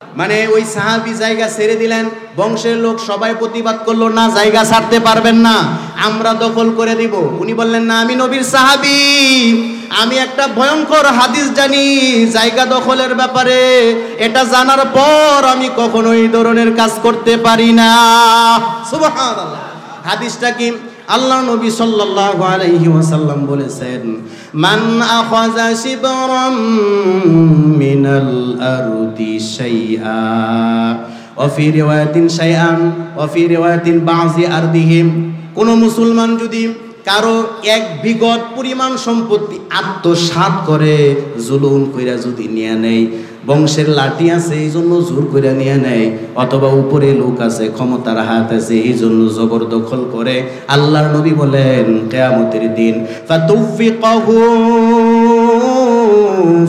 মানে ওই সাহাবী জায়গা ছেড়ে দিলেন, বংশের লোক সবাই প্রতিবাদ করলো, না জায়গা ছাড়তে পারবেন না, আমরা দখল করে দিব। উনি বললেন, না আমি নবীর সাহাবী, আমি একটা ভয়ঙ্কর হাদিস জানি জায়গা দখলের ব্যাপারে, এটা জানার পর আমি কখনো এই ধরনের কাজ করতে পারি না। সুবহানাল্লাহ। হাদিসটা কি? আল্লাহ নবী সাল্লাল্লাহু আলাইহি ওয়াসাল্লাম বলেছেন, মান আখাযা শিবরাম মিনাল আরদি শাইআ ওয়া ফি রিওয়ায়াতিন শাইআন ওয়া ফি রিওয়ায়াতিন বাযি আরদিহিম, কোন মুসলমান যদি কারো এক বিঘত পরিমাণ সম্পত্তি আত্মসাৎ করে, জুলুম কইরা যদি নিয়ে নেয়, বংশের লাঠি আছে এই জন্য জোর করে নিয়ে নেয়, অথবা উপরে লোক আছে, ক্ষমতার হাত আছে এই জন্য জবরদখল করে, আল্লাহর নবী বলেন কিয়ামতের দিন ফাতুফিকাহু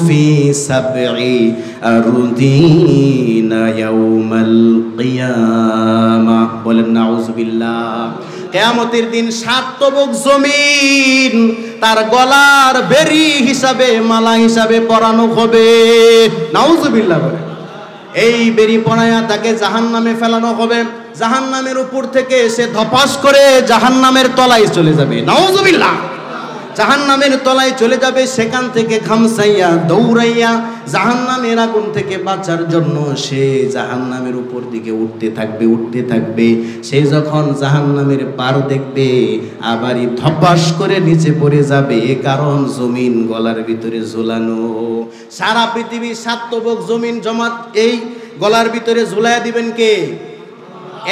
ফি সাবঈ আরদিনা ইয়াউমাল কিয়ামাহ। বলেন নাউযুবিল্লাহ। কিয়ামতের দিন 7 তবক জমিন তার গলার বেরি হিসাবে, মালা হিসাবে পরানো হবে। নাউযুবিল্লাহ। বলে এই বেরি পরায়া তাকে জাহান্নামে ফেলানো হবে, জাহান্নামের উপর থেকে সে ধপাস করে জাহান্নামের তলায় চলে যাবে। নাউযুবিল্লাহ। জাহান্নামের তলায় চলে যাবে, সেখান থেকে খামসাইয়া দৌড়াইয়া জাহান্নামের আগুন থেকে বাঁচার জন্য সে জাহান্নামের উপর দিকে উঠতে থাকবে, উঠতে থাকবে। সে যখন জাহান্নামের পার দেখবে আবারই ধপাস করে নিচে পড়ে যাবে, কারণ জমিন গলার ভিতরে ঝুলানো। সারা পৃথিবীর 7 তবক জমিন জমাত এই গলার ভিতরে ঝুলাইয়া দিবেন কে?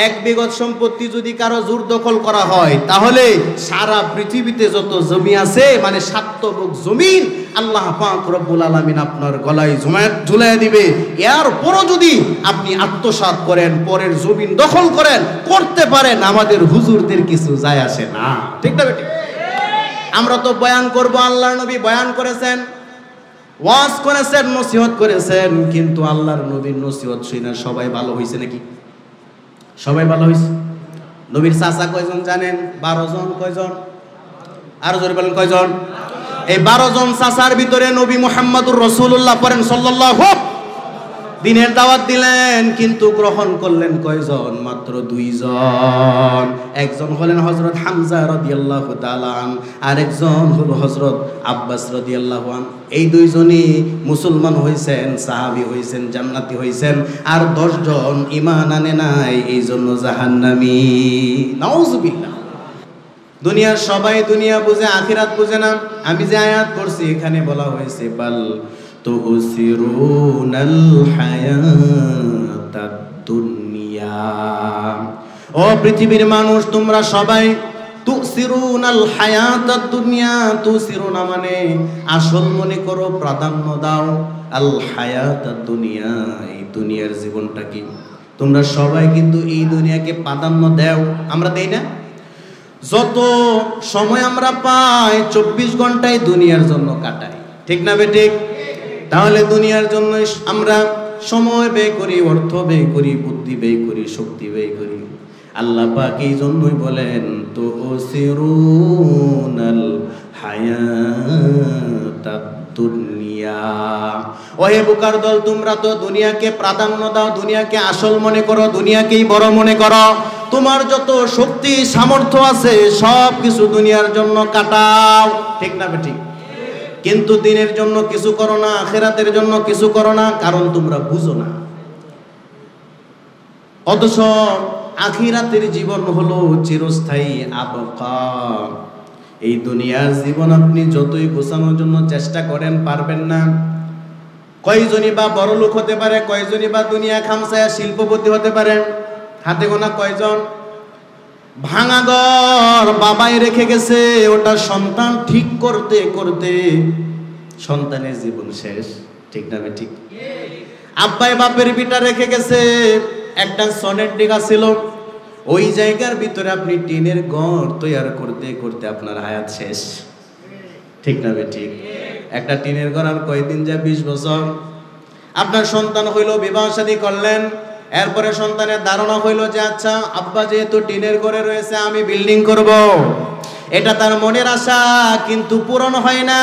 এক বিঘত সম্পত্তি যদি কারো জোর দখল করা হয়, তাহলে সারা পৃথিবীতে যত জমি আছে, মানে 7 তবক জমিন আল্লাহ পাক রব্বুল আলামিন আপনার গলায় ঝুলাইয়া দিবে। এরপরও যদি আপনি আত্মসাৎ করেন, পরের জমিন দখল করেন, করতে পারেন, আমাদের হুজুরদের কিছু যায় আসে না। ঠিক না বেটি? আমরা তো বয়ান করব, আল্লাহর নবী বয়ান করেছেন, ওয়াজ করেছেন, নসিহত করেছেন, কিন্তু আল্লাহর নবীর নসিহত শুনে সবাই ভালো হয়েছে নাকি? সবাই ভালো হয়েছে? নবীর চাচা কয়জন জানেন? 12 জন। কয়জন? আরো জোরে বলেন কয়জন? এই 12 জন চাচার ভিতরে নবী মুহাম্মদুর রাসূলুল্লাহ পড়েন সাল্লাল্লাহু, দিনের দাওয়াত দিলেন, কিন্তু গ্রহণ করলেন কয়জন? মাত্র 2 জন। একজন হলেন হযরত হামজা রাদিয়াল্লাহু তাআলা আন, আর একজন হলো হযরত আব্বাস রাদিয়াল্লাহু আন। এই 2 জনই মুসলমান হইছেন, সাহাবী হইছেন, জান্নাতি হইছেন, আর 10 জন ঈমান আনে নাই, এই জন্য জাহান্নামী। নাউযুবিল্লাহ। দুনিয়ার সবাই দুনিয়া বুঝে, আখিরাত বুঝে না। আমি যে আয়াত পড়ছি এখানে বলা হয়েছে বাল তুসিরুনাল হায়াতাদ দুনিয়া। ও পৃথিবীর মানুষ, তোমরা সবাই তুসিরুনাল হায়াতাদ দুনিয়া, তুসিরুনা মানে আসল মনে করো, প্রাধান্য দাও, আল হায়াতাদ দুনিয়া, এই দুনিয়ার জীবনটা কি। তোমরা সবাই কিন্তু এই দুনিয়াকে প্রাধান্য দাও, আমরা দেই না? যত সময় আমরা পাই 24 ঘন্টায় দুনিয়ার জন্য কাটাই, ঠিক না বেঠিক? তাহলে দুনিয়ার জন্য আমরা সময় ব্যয় করি, অর্থ ব্যয় করি, বুদ্ধি ব্যয় করি, শক্তি ব্যয় করি। আল্লাহ পাক এই জন্যই বলেন তুসিরুনাল হায়াতাদ দুনিয়া। ওহে বুকার দল, তোমরা তো দুনিয়াকে প্রাধান্য দাও, দুনিয়াকে আসল মনে করো, দুনিয়াকেই বড় মনে করো। তোমার যত শক্তি সামর্থ্য আছে সব কিছু দুনিয়ার জন্য কাটাও, ঠিক না বেঠিক? কিন্তু দিনের জন্য কিছু করো না, আখিরাতের জন্য কিছু করো না, কারণ তোমরা বুঝো না। অথচ আখিরাতের জীবন হলো চিরস্থায়ী, আবকা। এই দুনিয়ার জীবন আপনি যতই গোছানোর জন্য চেষ্টা করেন, পারবেন না। কয়জনই বা বড় লোক হতে পারে, কয়জনই বা দুনিয়া খামসায়া শিল্পপতি হতে পারে, হাতে গোনা কয়জন। ভাঙা ঘর বাবাই রেখে গেছে, ওটা সন্তান ঠিক করতে করতে সন্তানের জীবন শেষ, ঠিক না ঠিক? আব্বাই বাপের বিটা রেখে গেছে, একটা সনের ডিগা ছিল, ওই জায়গার ভিতরে আপনি টিনের ঘর তৈরি করতে করতে আপনার হায়াত শেষ, ঠিক না ঠিক? একটা টিনের ঘর আর কয়দিন যায়? 20 বছর। আপনার সন্তান হইল, বিবাহ শাদী করলেন, এরপরে সন্তানের ধারণা হইল যে আচ্ছা আব্বা যেহেতু টিনের ঘরে রয়েছে, আমি বিল্ডিং করব। এটা তার মনের আশা, কিন্তু পূরণ হয় না।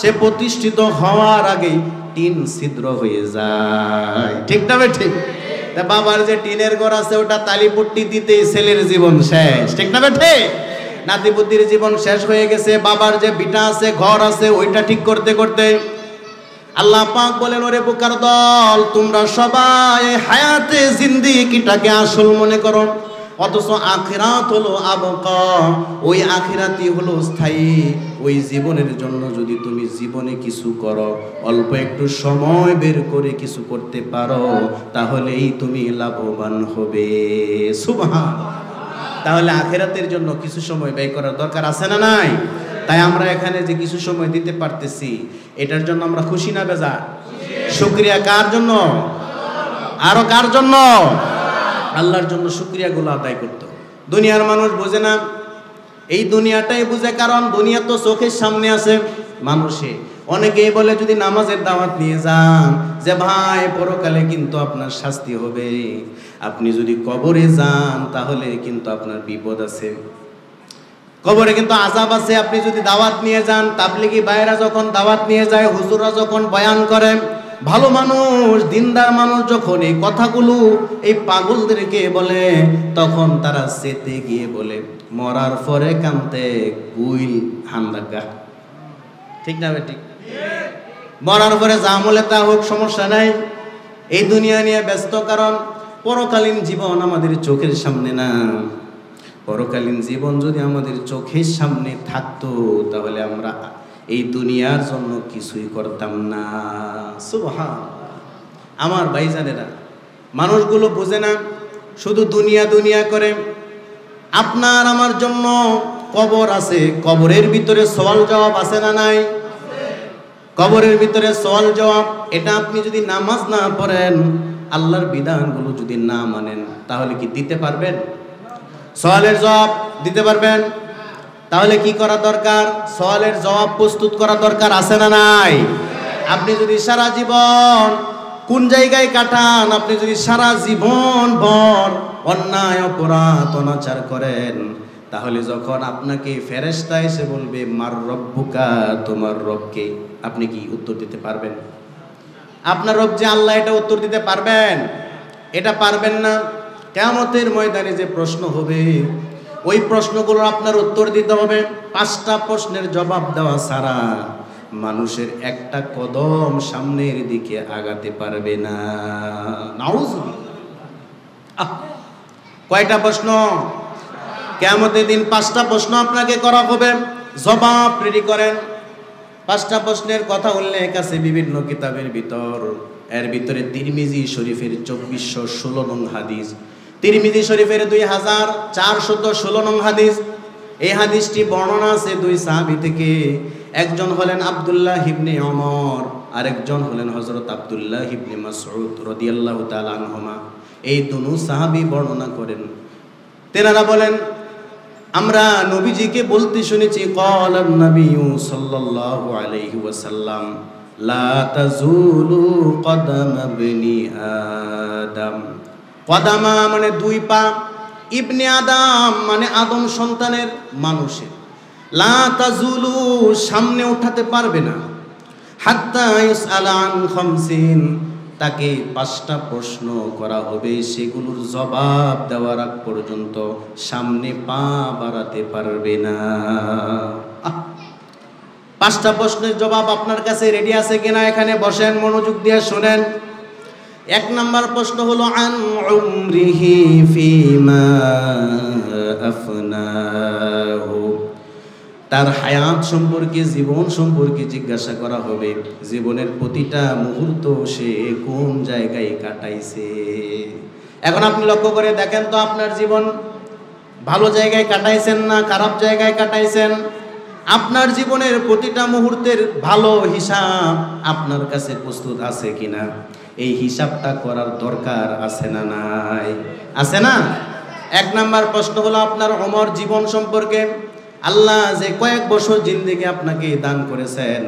সে প্রতিষ্ঠিত হওয়ার আগেই টিন ছিদ্র হয়ে যায়। ঠিক না ঠিক? তা বাবার যে টিনের ঘর আছে ওটা তালিপট্টি দিতেই ছেলের জীবন শেষ। ঠিক না ঠিক? নাতি বুদ্ধির জীবন শেষ হয়ে গেছে। বাবার যে বিটা আছে, ঘর আছে, ওইটা ঠিক করতে করতে আল্লাহ পাক বলেন, ওরে বোকার দল, তোমরা সবাই হায়াতে জিন্দেগিটাকে আসল মনে করো, অথচ আখিরাত হলো আবকা। ওই আখিরাতই হলো স্থায়ী। ওই জীবনের জন্য যদি তুমি জীবনে কিছু করো, অল্প একটু সময় বের করে কিছু করতে পারো, তাহলেই তুমি লাভবান হবে। সুবহানাল্লাহ। তাহলে আখিরাতের জন্য কিছু সময় ব্যয় করার দরকার আছে না নাই? তাই আমরা এখানে যে কিছু সময় দিতে পারতেছি, এটার জন্য আমরা খুশি না বেজার? শুকরিয়া কার জন্য? আরো কার জন্য? আল্লাহর জন্য শুকরিয়াগুলো আদায় করতে। দুনিয়ার মানুষ বোঝে না, এই দুনিয়াটাই বুঝে, কারণ দুনিয়া তো চোখের সামনে আছে মানুষে। অনেকেই বলে যদি নামাজের দাওয়াত নিয়ে যান, যে ভাই পরকালে কিন্তু আপনার শাস্তি হবে, আপনি যদি কবরে যান তাহলে কিন্তু আপনার বিপদ আছে, কবরে কিন্তু আযাব আছে। আপনি যদি দাওয়াত নিয়ে যান, তাবলিগি ভাইরা যখন দাওয়াত নিয়ে যায়, হুজুররা যখন বয়ান করে, ভালো মানুষ দিনদার মানুষ যখন এই কথাগুলো এই পাগলদেরকে বলে, তখন তারা চেতে গিয়ে বলে, মরার পরে কানতে কুইল হান্দাগা। ঠিক না ঠিক? মরার পরে যা আমলে তা হোক, সমস্যা নাই, এই দুনিয়া নিয়ে ব্যস্ত। কারণ পরকালীন জীবন আমাদের চোখের সামনে না। পরকালীন জীবন যদি আমাদের চোখের সামনে থাকতো, তাহলে আমরা এই দুনিয়ার জন্য কিছুই করতাম না। সুবহানাল্লাহ। আমার ভাইজানেরা, মানুষগুলো বোঝে না, শুধু দুনিয়া দুনিয়া করে। আপনার আমার জন্য কবর আছে, কবরের ভিতরে সওয়াল জবাব আছে না নাই? কবরের ভিতরে সওয়াল জবাব। এটা আপনি যদি নামাজ না পড়েন, আল্লাহর বিধানগুলো যদি না মানেন, তাহলে কি দিতে পারবেন? সওয়ালের জবাব দিতে পারবেন? তাহলে কি করা দরকার? সওয়ালের জবাব প্রস্তুত করা দরকার আছে না নাই? আপনি যদি সারা জীবন কোন জায়গায় কাটান, আপনি যদি সারা জীবন ভর অন্যায় অপরাধ অনাচার করেন, তাহলে যখন আপনাকে ফেরেশতা এসে বলবে মার রব্বুকা, তোমার রবকে, আপনি কি উত্তর দিতে পারবেন? আপনার রব যে আল্লাহ, এটা উত্তর দিতে পারবেন? এটা পারবেন না। কিয়ামতের ময়দানে যে প্রশ্ন হবে, ওই প্রশ্নগুলোর আপনার উত্তর দিতে হবে। 5টা প্রশ্নের জবাব দেওয়া ছাড়া মানুষের একটা কদম সামনের দিকে আগাতে পারবে না। নাউজুবিল্লাহ। কয়টা প্রশ্ন? কিয়ামতের দিন 5টা প্রশ্ন আপনাকে করা হবে, জবাব রেডি করেন। 5টা প্রশ্নের কথা উল্লেখ আছে বিভিন্ন কিতাবের ভিতর। এর ভিতরে তিরমিজি শরীফের 2416 নং হাদিস, তিরমিজি শরীফের 2416 নং হাদিস। এই হাদিসটি বর্ণনা আছে 2 সাহাবী থেকে। একজন হলেন আব্দুল্লাহ ইবনে ওমর, আরেকজন হলেন হযরত আব্দুল্লাহ ইবনে মাসউদ রাদিয়াল্লাহু তাআলা আনহুমা। এই দুনো সাহাবী বর্ণনা করেন। তেনারা বলেন, আমরা নবীজিকে বলতে শুনেছি, ক্বালান নবিয়্যু সাল্লাল্লাহু আলাইহি ওয়াসাল্লাম, লা তাযুলু কদম ইবনি আদম। কদামা মানে 2 পা, ইবনে আদম মানে আদম সন্তানের, মানুষের। লা তাযুলু সামনে উঠাতে পারবে না, হাত্তা ইসআলা আন খামসিন, তাকে 5টা প্রশ্ন করা হবে, সেগুলোর জবাব দেওয়ার আগ পর্যন্ত সামনে পা বাড়াতে পারবে না। 5টা প্রশ্নের জবাব আপনার কাছে রেডি আছে কিনা? এখানে বসেন, মনোযোগ দিয়ে শুনেন। 1 নাম্বার প্রশ্ন হলো আন উমরিহি ফিমা আফনাহু, তার হায়াত সম্পর্কে, জীবন সম্পর্কে জিজ্ঞাসা করা হবে। জীবনের প্রতিটা মুহূর্ত সে কোন জায়গায় কাটাইছে। এখন আপনি লক্ষ্য করে দেখেন তো, আপনার জীবন ভালো জায়গায় কাটাইছেন না খারাপ জায়গায় কাটাইছেন? আপনার জীবনের প্রতিটা মুহূর্তের ভালো হিসাব আপনার কাছে প্রস্তুত আছে কিনা, এই হিসাবটা করার দরকার আছে না নাই? আছে না? 1 নাম্বার প্রশ্ন হলো আপনার ওমর জীবন সম্পর্কে। আল্লাহ যে কয়েক বছর জিন্দেগি আপনাকে দান করেছেন,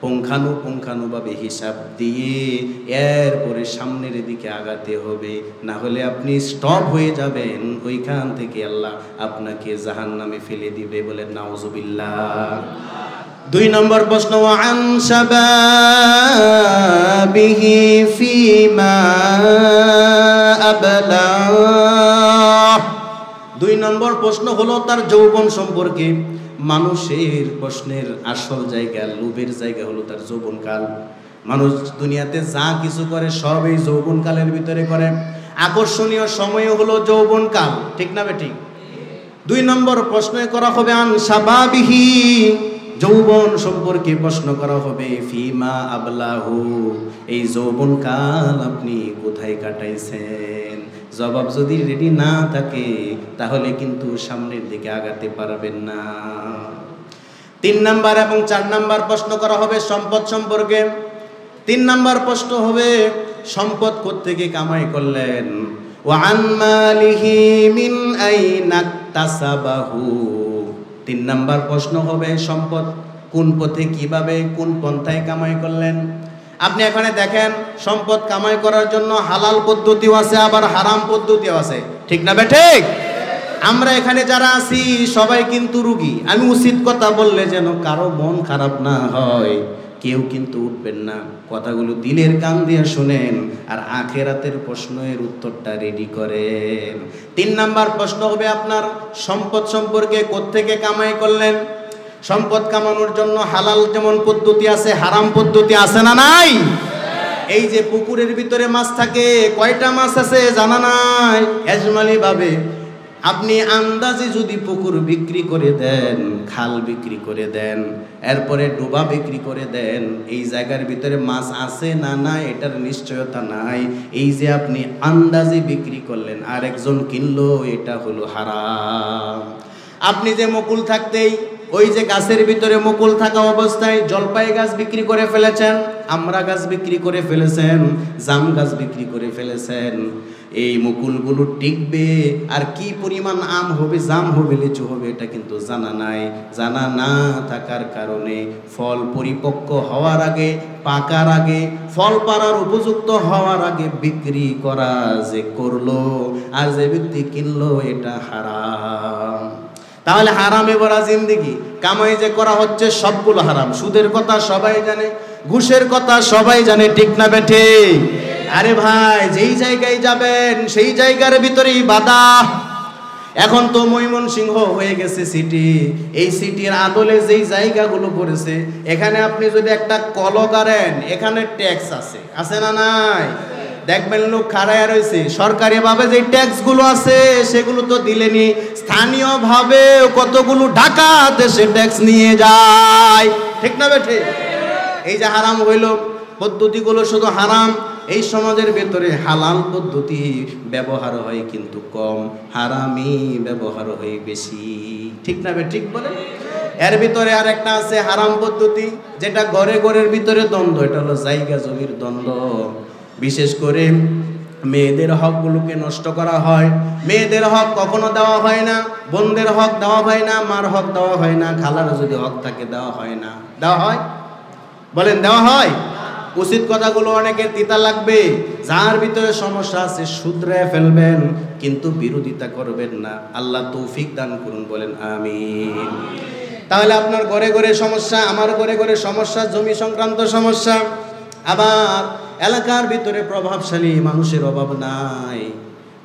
পুঙ্খানুপুঙ্খানুভাবে হিসাব দিয়ে এরপরে সামনের দিকে আগাতে হবে, না হলে আপনি স্টপ হয়ে যাবেন, ওইখান থেকে আল্লাহ আপনাকে জাহান্নামে ফেলে দিবে। বলেন নাউজুবিল্লাহ। 2 নম্বর প্রশ্ন, ওয়ান শাবাবিহি ফিমা আবলা। 2 নম্বর প্রশ্ন হলো তার যৌবন সম্পর্কে। মানুষের প্রশ্নের আসল জায়গা, লোভের জায়গা হলো তার যৌবনকাল। মানুষ দুনিয়াতে যা কিছু করে সব এই যৌবনকালের ভিতরে করে। আকর্ষণীয় সময় হলো যৌবনকাল, ঠিক না বেঠিক? 2 নম্বর প্রশ্ন করা হবে আন শাবাবিহি, যৌবন সম্পর্কে প্রশ্ন করা হবে, ফিমা আবলাহু, এই যৌবনকাল আপনি কোথায় কাটাইছেন? জবাব যদি রেডি না থাকে তাহলে কিন্তু সামনের দিকে আগাতে পারবেন না। 3 নাম্বার এবং 4 নাম্বার প্রশ্ন করা হবে সম্পদ সম্পর্কে। 3 নাম্বার প্রশ্ন হবে সম্পদ কোত্থেকে কামাই করলেন, ওয়া আন মালিহি মিন আইনা ইকতাসাবাহু। 3 নাম্বার প্রশ্ন হবে সম্পদ কোন পথে, কিভাবে, কোন পন্থায় কামাই করলেন। আপনি এখানে দেখেন সম্পদ কামাই করার জন্য হালাল পদ্ধতিও আছে, আবার হারাম পদ্ধতিও আছে, ঠিক না বেঠিক? আমরা এখানে যারা আছি সবাই কিন্তু রুগী। আমি উচিত কথা বললে যেন কারো মন খারাপ না হয়, কেউ কিন্তু উঠবেন না। কথাগুলো দিলের কান দিয়ে শুনেন আর আখেরাতের প্রশ্নের উত্তরটা রেডি করেন। 3 নাম্বার প্রশ্ন হবে আপনার সম্পদ সম্পর্কে, কোত্থেকে কামাই করলেন। সম্পদ কামানোর জন্য হালাল যেমন পদ্ধতি আছে, হারাম পদ্ধতি আছে না নাই? এই যে পুকুরের ভিতরে মাছ থাকে, কয়টা মাছ আছে জানা নাই? এজমালি ভাবে আপনি আন্দাজে যদি পুকুর বিক্রি করে দেন, খাল বিক্রি করে দেন, এরপরে ডোবা বিক্রি করে দেন, এই জায়গার ভিতরে মাছ আছে না না এটার নিশ্চয়তা নাই। এই যে আপনি আন্দাজে বিক্রি করলেন, আর একজন কিনলো, এটা হলো হারাম। আপনি যে মুকুল থাকতেই ওই যে গাছের ভিতরে মুকুল থাকা অবস্থায় জলপাই গাছ বিক্রি করে ফেলেছেন, আমড়া গাছ বিক্রি করে ফেলেছেন, জাম গাছ বিক্রি করে ফেলেছেন, এই মুকুলগুলো টিকবে আর কি পরিমাণ আম হবে, জাম হবে, লিচু হবে এটা কিন্তু জানা নাই। জানা না থাকার কারণে ফল পরিপক্ক হওয়ার আগে, পাকার আগে, ফল পাড়ার উপযুক্ত হওয়ার আগে বিক্রি করা যে করলো আর যে ব্যক্তি কিনলো, এটা হারাম। তাহলে হারামে ভরা জিন্দেগি, কামাই যে করা হচ্ছে সবগুলো হারাম। সুদের কথা সবাই জানে, ঘুষের কথা সবাই জানে, ঠিক না বেঠিক? আরে ভাই, যেই জায়গায় যাবেন সেই জায়গার ভিতরেই বাধা। এখন তো ময়মনসিংহ হয়ে গেছে সিটি, এই সিটির আদলে যেই জায়গাগুলো পড়েছে, এখানে আপনি যদি একটা কল করেন, এখানে ট্যাক্স আছে, আছে না নাই? দেখবেন লোক খাড়ায় রয়েছে, সরকারিভাবে যে ট্যাক্সগুলো আছে সেগুলো তো দিলেনি, স্থানীয়ভাবে কতগুলো ঢাকা দেশে ট্যাক্স নিয়ে যায়, ঠিক না বেঠিক? এই যে হারাম হইল, পদ্ধতিগুলো শুধু হারাম। এই সমাজের ভেতরে হালাল পদ্ধতি ব্যবহার হয় কিন্তু কম, হারামি ব্যবহার হয় বেশি, ঠিক না বেঠিক বলে? এর ভিতরে আর একটা আছে হারাম পদ্ধতি, যেটা ঘরে ঘরের ভিতরে দ্বন্দ্ব, এটা হলো জায়গা জমির দ্বন্দ্ব। বিশেষ করে মেয়েদের হকগুলোকে নষ্ট করা হয়। মেয়েদের হক কখনো দেওয়া হয় না, বোনদের হক দেওয়া হয় না, মার হক দেওয়া হয় না, খালার যদি হক থাকে দেওয়া হয় না। দেওয়া হয়? বলেন দেওয়া হয়? উচিত কথাগুলো অনেকের তিতা লাগবে, যার ভিতরে সমস্যা আছে শুধরে ফেলবেন, কিন্তু বিরোধিতা করবেন না। আল্লাহ তৌফিক দান করুন, বলেন আমিন। তাহলে আপনার ঘরে ঘরে সমস্যা, আমার ঘরে ঘরে সমস্যা, জমি সংক্রান্ত সমস্যা। আবার এলাকার ভিতরে প্রভাবশালী মানুষের অভাব নাই,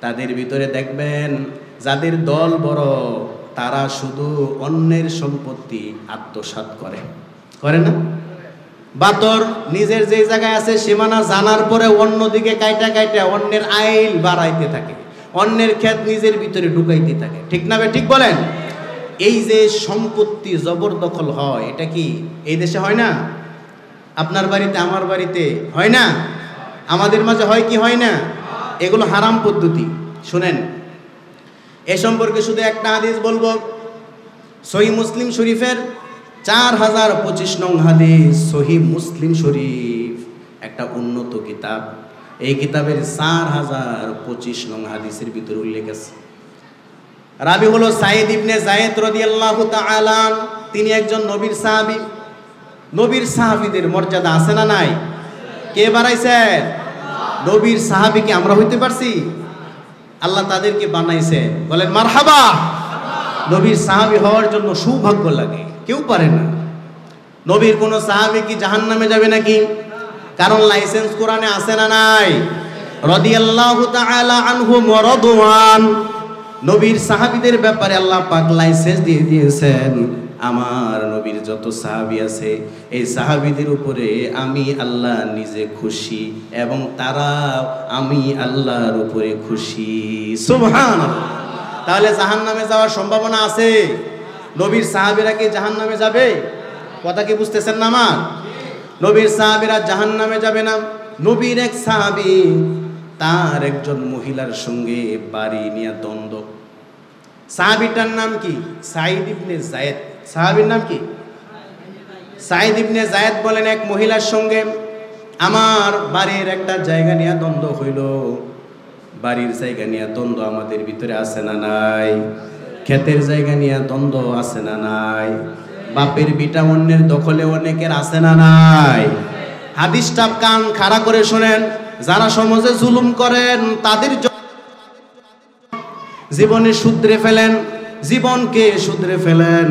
তাদের ভিতরে দেখবেন যাদের দল বড়, তারা শুধু অন্যের সম্পত্তি আত্মসাৎ করে, করে না? বাতর নিজের যে জায়গায় আছে সীমানা জানার পরে অন্যদিকে কাইটা কাইটা অন্যের আইল বাড়াইতে থাকে, অন্যের ক্ষেত নিজের ভিতরে ঢুকাইতে থাকে, ঠিক না ঠিক বলেন? এই যে সম্পত্তি জবরদখল হয়, এটা কি এই দেশে হয় না? আপনার বাড়িতে, আমার বাড়িতে হয় না? আমাদের মাঝে হয় কি হয় না? এগুলো হারাম পদ্ধতি। শুনেন, এ সম্পর্কে শুধু একটা হাদিস বলবো, সহিহ মুসলিম শরীফের 4025 নং হাদিস। সহিহ মুসলিম শরীফ একটা উন্নত কিতাব, এই কিতাবের 4025 নং হাদিসের ভিতরে উল্লেখ আছে। রাবি হলো সাইদ ইবনে যায়েদ রাদিয়াল্লাহু তাআলা, তিনি একজন নবীর সাহাবী। নবীর সাহাবীদের মর্যাদা আছে না নাই? কে বাড়াইছেন? নবীর সাহাবী কি আমরা হইতে পারছি? আল্লাহ তাদেরকে বানাইছে। বলেন মারহাবা। নবীর সাহাবী হওয়ার জন্য সৌভাগ্য লাগে, কেউ পারে না। নবীর কোন সাহাবী কি জাহান্নামে যাবে নাকি? কারণ লাইসেন্স কোরআনে আছে না নাই? রাদিয়াল্লাহু তাআলা আনহু ওয়া রাদওয়ান। নবীর সাহাবীদের ব্যাপারে আল্লাহ পাক লাইসেন্স দিয়ে দিয়েছেন। আমার নবীর যত সাহাবী আছে এই সাহাবীদের উপরে আমি আল্লাহ নিজে খুশি এবং তারা আমি আল্লাহর উপরে খুশি। সুবহানাল্লাহ। তাহলে জাহান্নামে যাওয়ার সম্ভাবনা আছে? নবীর সাহাবীরা কি জাহান্নামে যাবে? কথা কি বুঝতেছেন না আমার? নবীর সাহাবীরা জাহান্নামে যাবে না। নবীর এক সাহাবী তার একজন মহিলার সঙ্গে বাড়ি নিয়ে দ্বন্দ্ব। সাহাবীটার নাম কি? সাঈদ ইবনে যায়েদ। সাহাবীর নাম কি? সাঈদ ইবনে যায়েদ বলেন, এক মহিলার সঙ্গে আমার বাড়ির একটা জায়গা নিয়ে দ্বন্দ্ব হইল। বাড়ির জায়গা নিয়ে দ্বন্দ্ব আমাদের ভিতরে আছে না নাই? ক্ষেতের জায়গা নিয়ে দ্বন্দ্ব আছে না নাই? বাপের বিটা অন্যের দখলে অনেকের আছে না নাই? হাদিসটা কান খাড়া করে শোনেন। যারা সমাজে জুলুম করেন তাদের জীবনে শুধরে ফেলেন, জীবনকে শুধরে ফেলেন,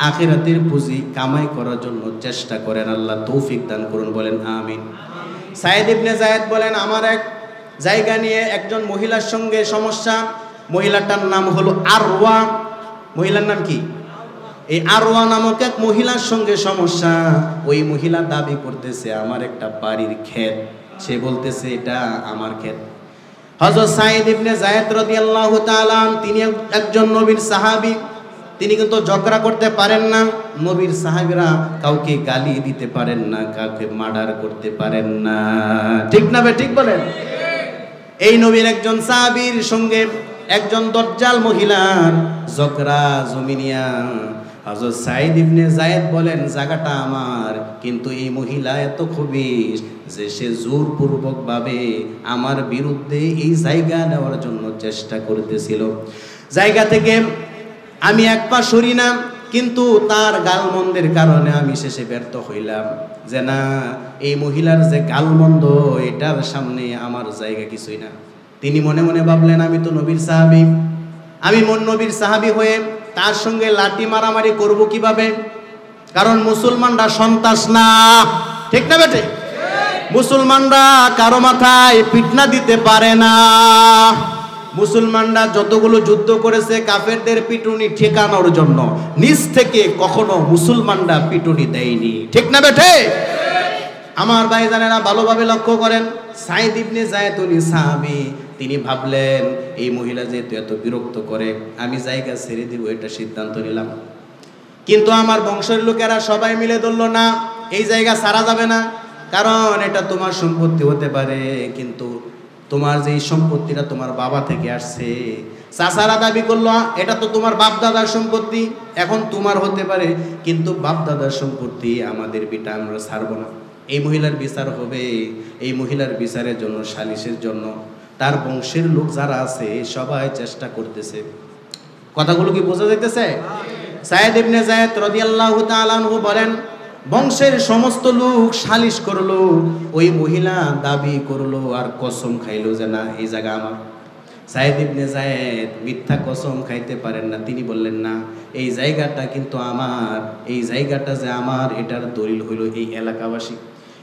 আখিরাতের পুঁজি কামাই করার জন্য চেষ্টা করেন। আল্লাহ তৌফিক দান করুন, বলেন আমিন। সাঈদ ইবনে যায়েদ বলেন, আমার এক জায়গা নিয়ে একজন মহিলার সঙ্গে সমস্যা। মহিলাটার নাম হলো আরওয়া। মহিলার নাম কি? এই আরওয়া নামক এক মহিলার সঙ্গে সমস্যা। ওই মহিলা দাবি করতেছে আমার একটা বাড়ির ক্ষেত, সে বলতেছে এটা আমার ক্ষেত। হযরত সাঈদ ইবনে যায়েদ রাদিয়াল্লাহু তাআলা তিনি একজন নবীর সাহাবী, তিনি কিন্তু ঝগড়া করতে পারেন না। নবীর সাহাবীরা কাউকে গালি দিতে পারেন না, কাউকে মার্ডার করতে পারেন না, ঠিক না বে ঠিক বলেন? এই নবীর একজন সাহাবীর সঙ্গে একজন দজ্জাল মহিলার ঝগড়া জমিনিয়া। হযরত সাঈদ ইবনে যায়েদ বলেন জায়গাটা আমার, কিন্তু এই মহিলা এত খবিশ যে সে জোরপূর্বক ভাবে আমার বিরুদ্ধে এই জায়গা নেওয়ার জন্য চেষ্টা করতেছিল। জায়গা থেকে আমি এক পা সরি না, কিন্তু তার গালমন্দের কারণে আমি শেষে ব্যর্থ হইলাম যে না, এই মহিলার যে গালমন্দ এটার সামনে আমার জায়গা কিছুই না। তিনি মনে মনে ভাবলেন আমি তো নবীর সাহাবী, আমি নবীর সাহাবী হয়ে তার সঙ্গে লাঠি মারামারি করব কিভাবে? কারণ মুসলমানরা সন্ত্রাস না, ঠিক না বেটে? মুসলমানরা কারো মাথায় পিটনা দিতে পারে না। মুসলমানরা যতগুলো যুদ্ধ করেছে কাফেরদের পিটুনি ঠেকানোর জন্য, নিজ থেকে কখনো মুসলমানরা পিটুনি দেয়নি, ঠিক না বেটে? আমার ভাইজানেরা ভালোভাবে লক্ষ্য করেন। সাঈদ ইবনে যায়েদ উনি সাহাবী, তিনি ভাবলেন এই মহিলা যেহেতু এত বিরক্ত করে আমি জায়গা ছেড়ে দিব, এটা সিদ্ধান্ত নিলাম। কিন্তু আমার বংশের লোকেরা সবাই মিলে ধরল না, এই জায়গা ছাড়া যাবে না, কারণ এটা তোমার সম্পত্তি হতে পারে, কিন্তু তোমার যে সম্পত্তিটা তোমার বাবা থেকে আসছে, চাচারা দাবি করলো এটা তো তোমার বাপ দাদার সম্পত্তি, এখন তোমার হতে পারে, কিন্তু বাপ দাদার সম্পত্তি আমাদের বিটা আমরা ছাড়বো না। এই মহিলার বিচার হবে, এই মহিলার বিচারের জন্য সালিশের জন্য তার বংশের লোক যারা আছে সবাই চেষ্টা করতেছে। কথাগুলো কি বোঝা যাইতেছে? সাঈদ ইবনে যায়েদ রাদিয়াল্লাহু তাআলা আনহু বলেন বংশের সমস্ত লোক সালিশ করলো, ওই মহিলা দাবি করলো আর কসম খাইলো যে না এই জায়গা আমার। সাঈদ ইবনে যায়েদ মিথ্যা কসম খাইতে পারেন না, তিনি বললেন না এই জায়গাটা কিন্তু আমার, এই জায়গাটা যে আমার এটার দলিল হইল এই এলাকাবাসী,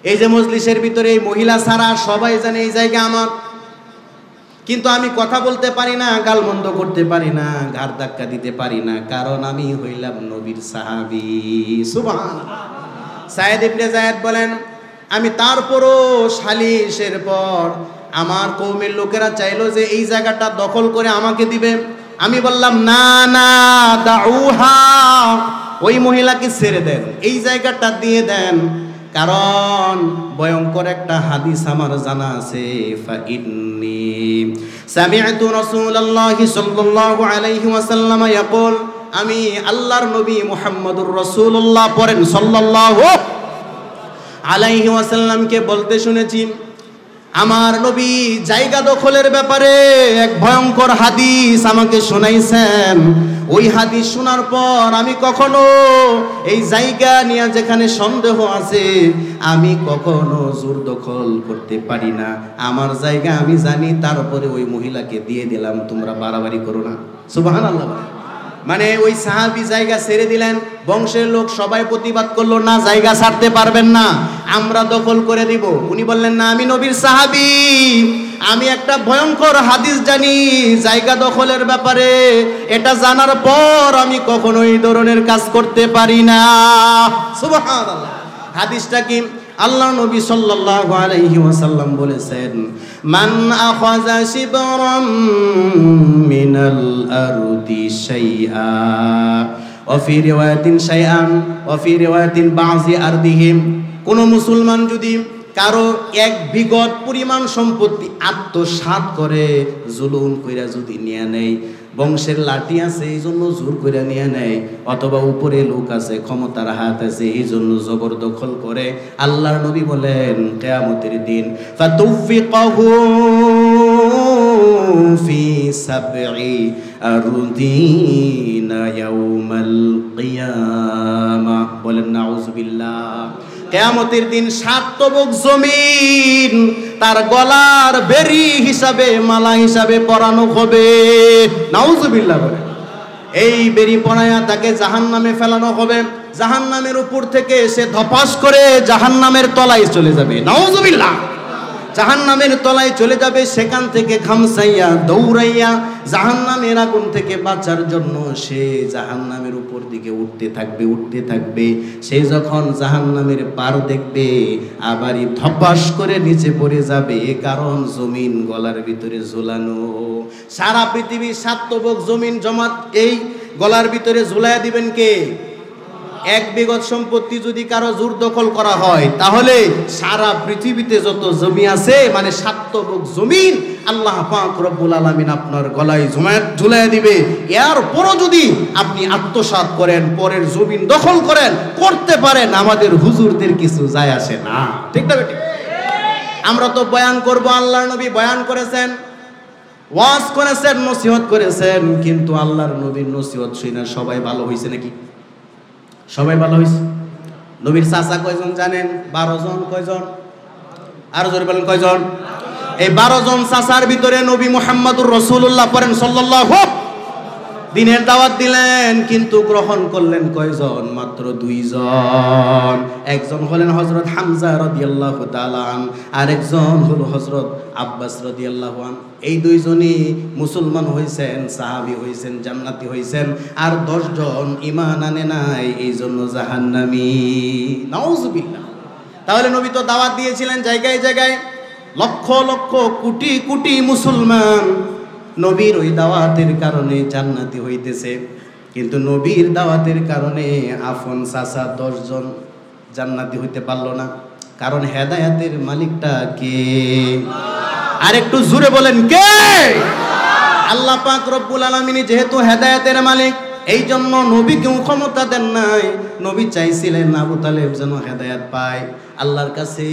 এই যে মজলিসের ভিতরে এই মহিলা ছাড়া সবাই জানে এই জায়গা আমার, কিন্তু আমি কথা বলতে পারি না, গালমন্দ করতে পারি না, ঘাড় ধাক্কা দিতে পারি না, কারণ আমি হইলাম নবীর সাহাবী। সুবহানাল্লাহ। সাঈদ ইবনে যায়েদ বলেন আমি তারপরও সালিশের পর আমার কওমের লোকেরা চাইলো যে এই জায়গাটা দখল করে আমাকে দিবে, আমি বললাম না না দাউহা, ওই মহিলাকে ছেড়ে দেন, এই জায়গাটা দিয়ে দেন, কারণ ভয়ঙ্কর একটা হাদিস আমার জানা আছে, ফাইন্নী সামি'তু রাসূলুল্লাহি সাল্লাল্লাহু আলাইহি ওয়াসাল্লাম ইয়াকুল, আমি আল্লাহর নবী মুহাম্মদুর রাসূলুল্লাহ পড়েন সাল্লাল্লাহু আলাইহি ওয়াসাল্লামকে বলতে শুনেছি, আমার নবী জায়গা দখলের ব্যাপারে এক ভয়ঙ্কর হাদিস আমাকে শোনাইছেন। ওই হাদিস শোনার পর আমি কখনো এই জায়গা নিয়ে যেখানে সন্দেহ আছে আমি কখনো জোর দখল করতে পারি না। আমার জায়গা আমি জানি, তারপরে ওই মহিলাকে দিয়ে দিলাম, তোমরা বাড়াবাড়ি করো না। সুবহানাল্লাহ। মানে ওই সাহাবী জায়গা ছেড়ে দিলেন, বংশের লোক সবাই প্রতিবাদ করলো, না জায়গা ছাড়তে পারবেন না, আমরা দখল করে দিব। উনি বললেন, না আমি নবীর সাহাবী, আমি একটা ভয়ঙ্কর হাদিস জানি জায়গা দখলের ব্যাপারে, এটা জানার পর আমি কখনো এই ধরনের কাজ করতে পারি না। সুবহানাল্লাহ। হাদিসটা কি? আল্লাহ নবী সাল্লাল্লাহু আলাইহি ওয়াসাল্লাম বলেছেন, মান আখাযা শিবরাম মিনাল আরদি শাইআ ওয়া ফি রিওয়ায়াতিন শাইআন ওয়া ফি রিওয়ায়াতিন বাযি আরদিহিম, কোন মুসলমান যদি কারো এক বিঘত পরিমাণ সম্পত্তি আত্মসাৎ করে, জুলুম কইরা যদি নিয়ে নেয়, বংশের লাঠি আছে এই জন্য জোর করে নিয়ে নেয়, অথবা উপরে লোক আছে, ক্ষমতার হাত আছে এই জন্য জবরদখল করে, আল্লাহর নবী বলেন কিয়ামতের দিন ফাতুফিকাহু ফি সাবঈ আরদিনা ইয়াউমাল কিয়ামা। বলেন নাউযুবিল্লাহ। কিয়ামতের দিন 7 তবক জমিন তার গলার বেরি হিসাবে, মালা হিসাবে পরানো হবে। নাউযুবিল্লাহ বলে। এই বেরি পরায়া তাকে জাহান্নামে ফেলানো হবে, জাহান্নামের উপর থেকে সে ধপাস করে জাহান্নামের তলায় চলে যাবে। নাউযুবিল্লাহ। জাহান্নামের তলায় চলে যাবে, সেখান থেকে খামসাইয়া দৌড়াইয়া জাহান্নামের আগুন থেকে বাঁচার জন্য সে জাহান্নামের উপর দিকে উঠতে থাকবে, উঠতে থাকবে। সে যখন জাহান্নামের পার দেখবে আবারই ধপাস করে নিচে পড়ে যাবে, কারণ জমিন গলার ভিতরে ঝুলানো। সারা পৃথিবীর 7 তবক জমিন জমাত এই গলার ভিতরে ঝুলাইয়া দিবেন কে? এক বিঘত সম্পত্তি যদি কারো জোর দখল করা হয়, তাহলে সারা পৃথিবীতে যত জমি আছে, মানে 7 তবক জমিন আল্লাহ পাক রব্বুল আলামিন আপনার গলায় ঝুলাইয়া দিবে। এরপরও যদি আপনি আত্মসাৎ করেন, পরের জমিন দখল করেন, করতে পারেন, আমাদের হুজুরদের কিছু যায় আসে না। ঠিক না বেটি? আমরা তো বয়ান করব, আল্লাহর নবী বয়ান করেছেন, ওয়াজ করেছেন, নসিহত করেছেন, কিন্তু আল্লাহর নবীর নসিহত শুনে সবাই ভালো হয়েছে নাকি? সবাই ভালো হয়েছে? নবীর চাচা কয়জন জানেন? 12 জন। কয়জন? আরো জোরে বলেন কয়জন? এই 12 জন চাচার ভিতরে নবী মুহাম্মদুর রাসূলুল্লাহ পড়েন সাল্লাল্লাহু। দিনের দাওয়াত দিলেন, কিন্তু গ্রহণ করলেন কয়জন? মাত্র 2 জন। একজন হলেন হযরত হামজা রাদিয়াল্লাহু তাআলা আন, আর একজন হলো হযরত আব্বাস রাদিয়াল্লাহু আন। এই 2 জনই মুসলমান হয়েছেন, সাহাবী হয়েছেন, জান্নাতি হয়েছেন, আর 10 জন ঈমান আনে নাই, এই জন্য জাহান্নামী। নাউযুবিল্লাহ। তাহলে নবী তো দাওয়াত দিয়েছিলেন জায়গায় জায়গায়, লক্ষ লক্ষ কোটি কোটি মুসলমান নবীর ওই দাওয়াতের কারণে জান্নাতি হইতেছে। কিন্তু নবীর দাওয়াতের কারণে আপন চাচা 10 জন জান্নাতি হইতে পারলো না, কারণ হেদায়েতের মালিকটা কে? আর একটু জোরে বলেন কে? আল্লাহ পাক রব্বুল আলামিন যেহেতু হেদায়েতের মালিক, এই জন্য নবীকেও ক্ষমতা দেন নাই। নবী চাইছিলেন আবু তালেব যেন হেদায়েত পায়, আল্লাহর কাছে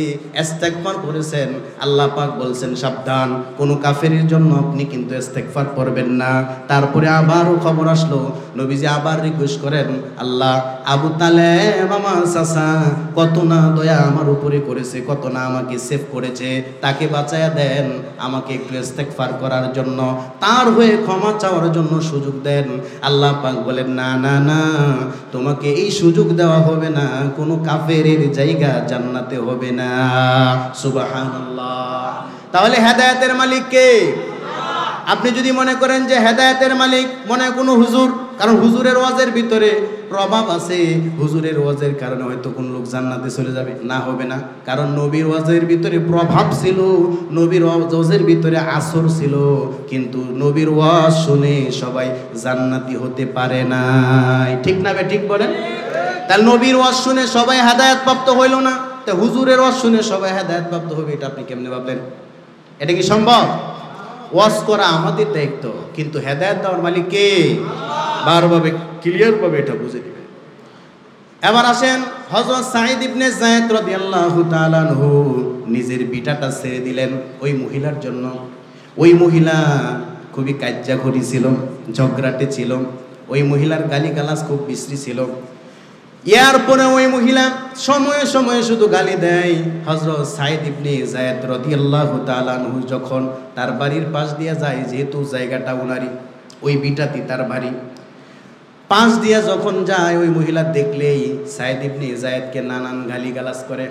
ইস্তেগফার করেছেন। আল্লাহ পাক বলছেন সাবধান, কোন কাফেরের জন্য আপনি কিন্তু ইস্তেগফার করবেন না। তারপরে আবারও খবর আসলো, নবীজি আবার রিকোয়েস্ট করেন, আল্লাহ আবু তালেব আমার চাচা কত না দয়া আমার উপরে করেছে, কত না আমাকে সেভ করেছে, তাকে বাঁচায়া দেন, আমাকে একটু ইস্তেগফার করার জন্য, তার হয়ে ক্ষমা চাওয়ার জন্য সুযোগ দেন। আল্লাহ পাক বলেন না না না, তোমাকে এই সুযোগ দেওয়া হবে না, কোনো কাফেরের জায়গা জান্নাতে হবে না। সুবহানাল্লাহ। তাহলে হেদায়েতের মালিক কে? আপনি যদি মনে করেন যে হেদায়েতের মালিক মনে হয় কোনো হুজুর, কারণ হুজুরের ওয়াজের ভিতরে প্রভাব আছে, হুজুরের ওয়াজের কারণে হয়তো কোন লোক জান্নাতে চলে যাবে, না, হবে না। কারণ নবীর ওয়াজের ভিতরে প্রভাব ছিল, নবীর ওয়াজের ভিতরে আসর ছিল, কিন্তু নবীর ওয়াজ শুনে সবাই জান্নাতি হতে পারে না। ঠিক না বে ঠিক বলেন? তাহলে নবীর ওয়াজ শুনে সবাই হেদায়েত প্রাপ্ত হইল না, তা হুজুরের ওয়াজ শুনে সবাই হেদায়েত প্রাপ্ত হবে, এটা আপনি কেমনে ভাবলেন? এটা কি সম্ভব? ওয়াজ করা আমাদের দায়িত্ব, কিন্তু হেদায়েত দেওয়ার মালিক কে? বারভাবে ক্লিয়ার ভাবে এটা বুঝে দিবে। এবার আসেন, হযরত সাঈদ ইবনে যায়েদ রাদিয়াল্লাহু তাআলা আনহু নিজের বিটাটা ছেড়ে দিলেন ওই মহিলার জন্য। ওই মহিলা খুবই কাজ্জাখড়ি ছিল, ঝগড়াটে ছিল, ওই মহিলার গালিগালাজ খুব বিশ্রী ছিল। এরপরে ওই মহিলা সময়ে সময়ে শুধু গালি দেয়। হযরত সাঈদ ইবনে যায়েদ রাদিয়াল্লাহু তাআলা আনহু যখন তার বাড়ির পাশ দিয়ে যায়, যেহেতু জায়গাটা ওনারই, ওই বিটাতি তার বাড়ি, পাশ দিয়ে যখন যায় ওই মহিলা দেখলেই সাঈদ ইবনে যায়েদকে নানান গালিগালাজ করে।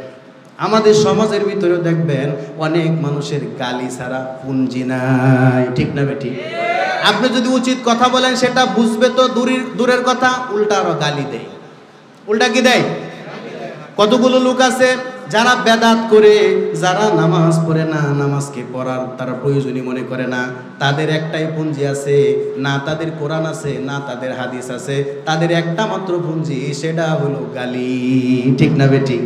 আমাদের সমাজের ভিতরেও দেখবেন অনেক মানুষের গালি ছাড়া পুঞ্জি নাই, ঠিক না বেটি? আপনি যদি উচিত কথা বলেন সেটা বুঝবে তো দূরের কথা, উল্টা আরো গালি দেয়। উল্টা কি দেয়? কতগুলো লোক আছে যারা বেদাত করে, যারা নামাজ পড়ে না, নামাজকে পড়ার তারা প্রয়োজনই মনে করে না, তাদের একটাই পুঞ্জি আছে, না তাদের কোরআন আছে না তাদের হাদিস আছে, তাদের একটা মাত্র পুঞ্জি, সেটা হলো গালি, ঠিক না বেটি?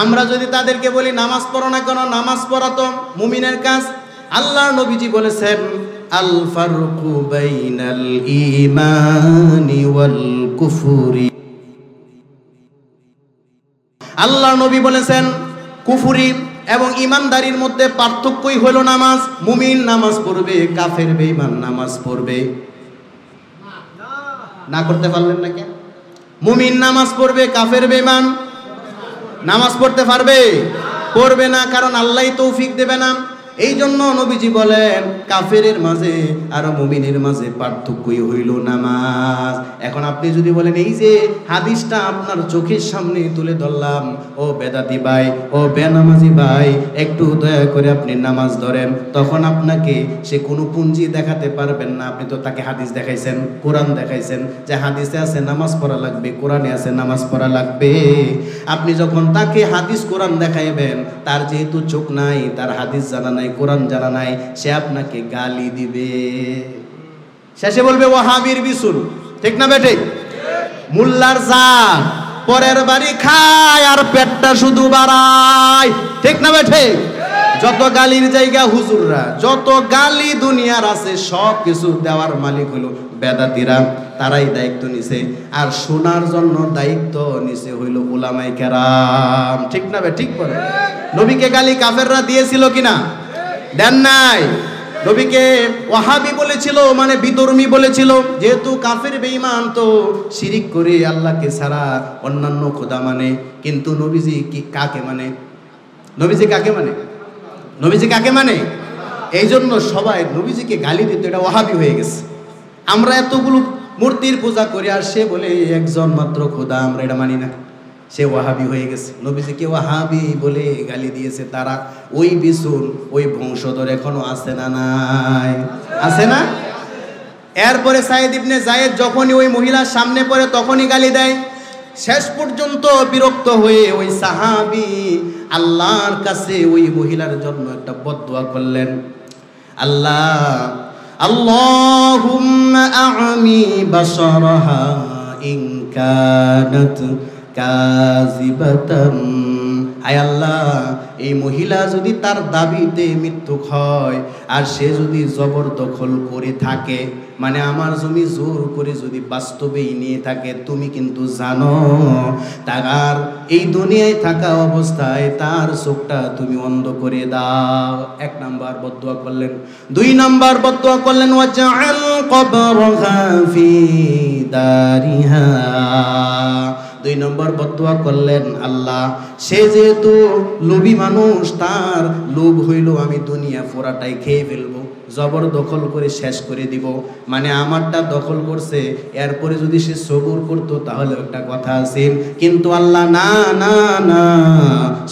আমরা যদি তাদেরকে বলি নামাজ পড়ো না কেন, নামাজ পড়া তো মুমিনের কাজ। আল্লাহর নবীজি বলেছেন আল ফারকু বাইনাল ঈমানি ওয়াল কুফরি। আল্লাহ নবী বলেছেন কুফরি এবং ইমানদারির মধ্যে পার্থক্যই হলো নামাজ। মুমিন নামাজ পড়বে, কাফের বেঈমান নামাজ পড়বে না। করতে পারলেন না কেন? মুমিন নামাজ পড়বে, কাফের বেঈমান নামাজ পড়তে পারবে? পড়বে না, কারণ আল্লাহই তৌফিক দেবে না। এই জন্য নবীজি বলেন কাফেরের মাঝে আর মুমিনের মাঝে পার্থক্যই হইল নামাজ। এখন আপনি যদি বলেন এই যে হাদিসটা আপনার চোখের সামনে তুলে ধরলাম, ও বেদাতি ভাই, ও বেনামাজি ভাই, একটু দয়া করে আপনি নামাজ ধরেন, তখন আপনাকে সে কোনো পুঞ্জি দেখাতে পারবেন না। আপনি তো তাকে হাদিস দেখাইছেন, কোরআন দেখাইছেন, যে হাদিসে আছে নামাজ পড়া লাগবে, কোরআনে আছে নামাজ পড়া লাগবে। আপনি যখন তাকে হাদিস কোরআন দেখাইবেন, তার যেহেতু চোখ নাই, তার হাদিস জানা নাই, কোরআন জানা নাই, সে আপনাকে গালি দিবে, শেষে বলবে ওয়াহাবির বিসুল, ঠিক না বেটে? মোল্লার জাত পরের বাড়ি খায় আর পেটটা শুধু বাড়ায়, ঠিক না বেটে? যত গালির জায়গা হুজুররা, যত গালি দুনিয়ার আছে সব কিছু দেওয়ার মালিক হলো বেদাতিরা, তারাই দায়িত্ব নিছে। আর শোনার জন্য দায়িত্ব নিছে হইল উলামায়ে কেরাম, ঠিক না বে? ঠিক বলে। নবীকে গালি কাফেররা দিয়েছিল কিনা? দেন নাই। নবীকে ওয়াহাবি বলেছিল, মানে বিধর্মী বলেছিল, যেহেতু কাফের বেঈমান তো শিরিক করে আল্লাহকে ছাড়া অন্যান্য খোদা মানে। কিন্তু নবীজি কি কাকে মানে? নবীজি কাকে মানে? নবীজি কাকে মানে? এই জন্য সবাই নবীজিকে গালি দিত, এটা ওয়াহাবি হয়ে গেছে। আমরা এতগুলো মূর্তির পূজা করি আর সে বলে একজন মাত্র খোদা, আমরা এটা মানি না, সে ওয়াহাবি হয়ে গেছে। নবীজিকে ওয়াহাবি বলে গালি দিয়েছে তারা। ওই বিসুল, ওই বংশধর এখনো আছে না নাই? আছে না? এরপরে সাঈদ ইবনে যায়েদ যখনই ওই মহিলার সামনে পড়ে তখনই গালি দেয়। শেষ পর্যন্ত বিরক্ত হয়ে ওই সাহাবী আল্লাহর কাছে ওই মহিলার জন্য একটা বদদুয়া করলেন, আল্লাহুম্মা আ'মি বাসারাহা ইন কানাত কাযিবাতান। আয় আল্লাহ, এই মহিলা যদি তার দাবিতে মিথ্যুক হয় আর সে যদি জবরদখল করে থাকে, মানে আমার জমি জোর করে যদি বাস্তবেই নিয়ে থাকে, তুমি কিন্তু জানো তার এই দুনিয়ায় থাকা অবস্থায় তার চোখটা তুমি অন্ধ করে দাও। এক নাম্বার বদদুয়া করলেন। দুই নাম্বার বদদুয়া করলেন ওয়াজআল কবরহা ফি দারিহা। দুই নম্বর বদদুয়া করলেন, আল্লাহ সে যেহেতু লোভী মানুষ, তার লোভ হইল আমি দুনিয়া পুরাটাই খেয়ে ফেলবো, জবরদখল করে শেষ করে দিব, মানে আমারটা দখল করছে, এরপরে যদি সে সবুর করতো তাহলে একটা কথা আছে। কিন্তু আল্লাহ না না না,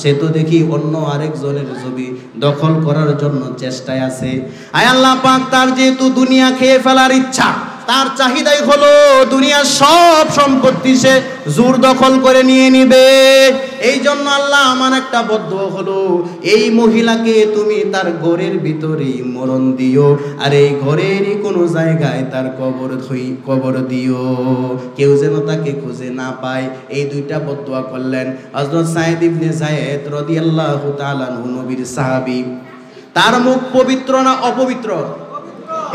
সে তো দেখি অন্য আরেকজনের জমি দখল করার জন্য চেষ্টায় আছে। আয় আল্লাহ পাক, তার যেহেতু দুনিয়া খেয়ে ফেলার ইচ্ছা, তার চাহিদাই হলো দুনিয়ার সব সম্পত্তি সে জোর দখল করে নিয়ে নিবে। এই জন্য আল্লাহ আমার একটা বদদুয়া হলো, এই মহিলাকে তুমি তার ঘরের ভিতরেই মরণ দিও, আর এই ঘরেরই কোনো জায়গায় তার কবর দিও, কেউ যেন তাকে খুঁজে না পায়। এই দুইটা বদদুয়া করলেন। হযরত সাঈদ ইবনে যায়েদ রাদিয়াল্লাহু তাআলা আনহু নবীর সাহাবী, তার মুখ পবিত্র না অপবিত্র?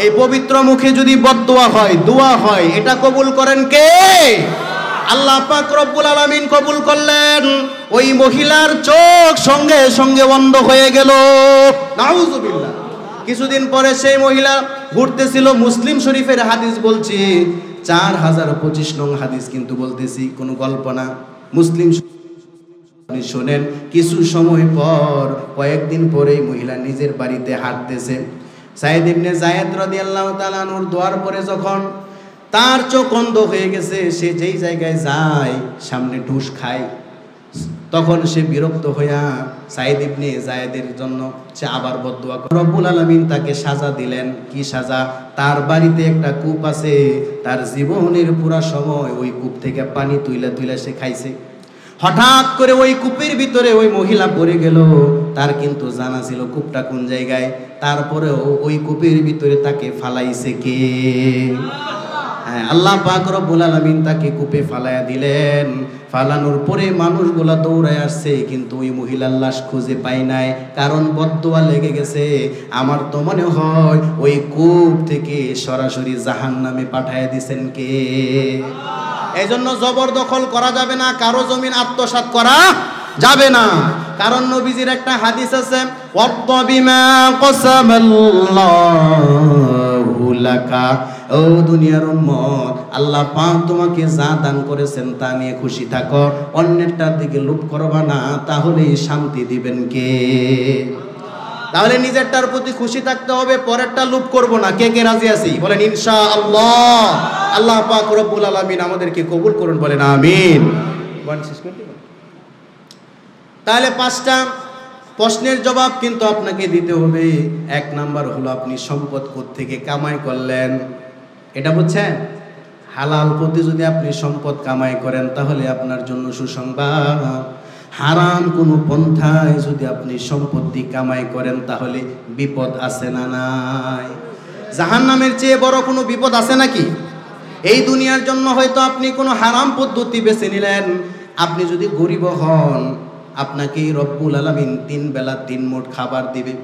এই পবিত্র মুখে যদি বদদুয়া হয়, দোয়া হয়, এটা কবুল করেন কে? আল্লাহ পাক রব্বুল আলামিন কবুল করলেন। ওই মহিলার চোখ সঙ্গে সঙ্গে বন্ধ হয়ে গেল। নাউজুবিল্লাহ। কিছুদিন পরে সেই মহিলা ঘুরতেছিল, মুসলিম শরীফের হাদিস বলছি, 4025 নং হাদিস কিন্তু বলতেছি, কোনো গল্প না। মুসলিম শোনেন, কিছু সময় পর, কয়েকদিন পরেই মহিলা নিজের বাড়িতে হাঁটতেছে। সাইদ ইবনে যায়েদ রাদিয়াল্লাহু তাআলা আনহুর দোয়ার পরে যখন তার চোখ অন্ধ হয়ে গেছে, সে যেই জায়গায় যায় সামনে ঢুস খায়, তখন সে বিরক্ত হইয়া সাইদ ইবনে যায়েদের জন্য সে আবার বদদুয়া করে। রব্বুল আলামিন তাকে সাজা দিলেন। কি সাজা? তার বাড়িতে একটা কূপ আছে, তার জীবনের পুরা সময় ওই কূপ থেকে পানি তুইলা সে খাইছে। হঠাৎ করে ওই কূপের ভিতরে ওই মহিলা পড়ে গেল। তার কিন্তু জানা ছিল কূপটা কোন জায়গায়, তারপরেও ওই কূপের ভিতরে তাকে ফালাইছে কে? হ্যাঁ, আল্লাহ পাক রব্বুল আলামিন তাকে কূপে ফালাইয়া দিলেন। ফালানোর পরে মানুষগুলা দৌড়ায় আসছে, কিন্তু ওই মহিলার লাশ খুঁজে পায় নাই, কারণ বদদুয়া লেগে গেছে। আমার তো মনে হয় ওই কূপ থেকে সরাসরি জাহান্নামে পাঠায় দিছেন কে? এই জন্য জবরদখল করা যাবে না, কারো জমিন আত্মসাৎ করা যাবে না। কারণ নবীজির একটা হাদিস আছে, ওয়াত্তা বিমা কাসামাল্লাহু লাকা। ও দুনিয়ার উম্মত, আল্লাহ পাক তোমাকে যা দান করেছেন তা নিয়ে খুশি থাকো, অন্যেরটার দিকে লোভ করবা না, তাহলেই শান্তি দিবেন কে? তাহলে নিজেরটার প্রতি খুশি থাকতে হবে, পরেরটা লোভ করব না। কে কে রাজি আছি? বলেন ইনশাআল্লাহ। আল্লাহ পাক রব্বুল আলামিন আমাদেরকে কবুল করুন, বলেন আমিন। তাহলে 5টা প্রশ্নের জবাব কিন্তু আপনাকে দিতে হবে। 1 নাম্বার হলো আপনি সম্পদ কোত্থেকে কামাই করলেন, এটা বুঝছেন? হালাল পথে যদি আপনি সম্পদ কামাই করেন তাহলে আপনার জন্য সুসংবাদ। হারাম কোনো পন্থায় যদি আপনি সম্পত্তি কামাই করেন তাহলে বিপদ আছে না নাই? জাহান্নামের চেয়ে বড় কোনো বিপদ আছে নাকি? এই দুনিয়ার জন্য হয়তো আপনি কোনো হারাম পদ্ধতি বেছে নিলেন। আপনি যদি গরিব হন, আপনাকে রব্বুল আলামিন 3 বেলা 3 মুঠ খাবার দিবে।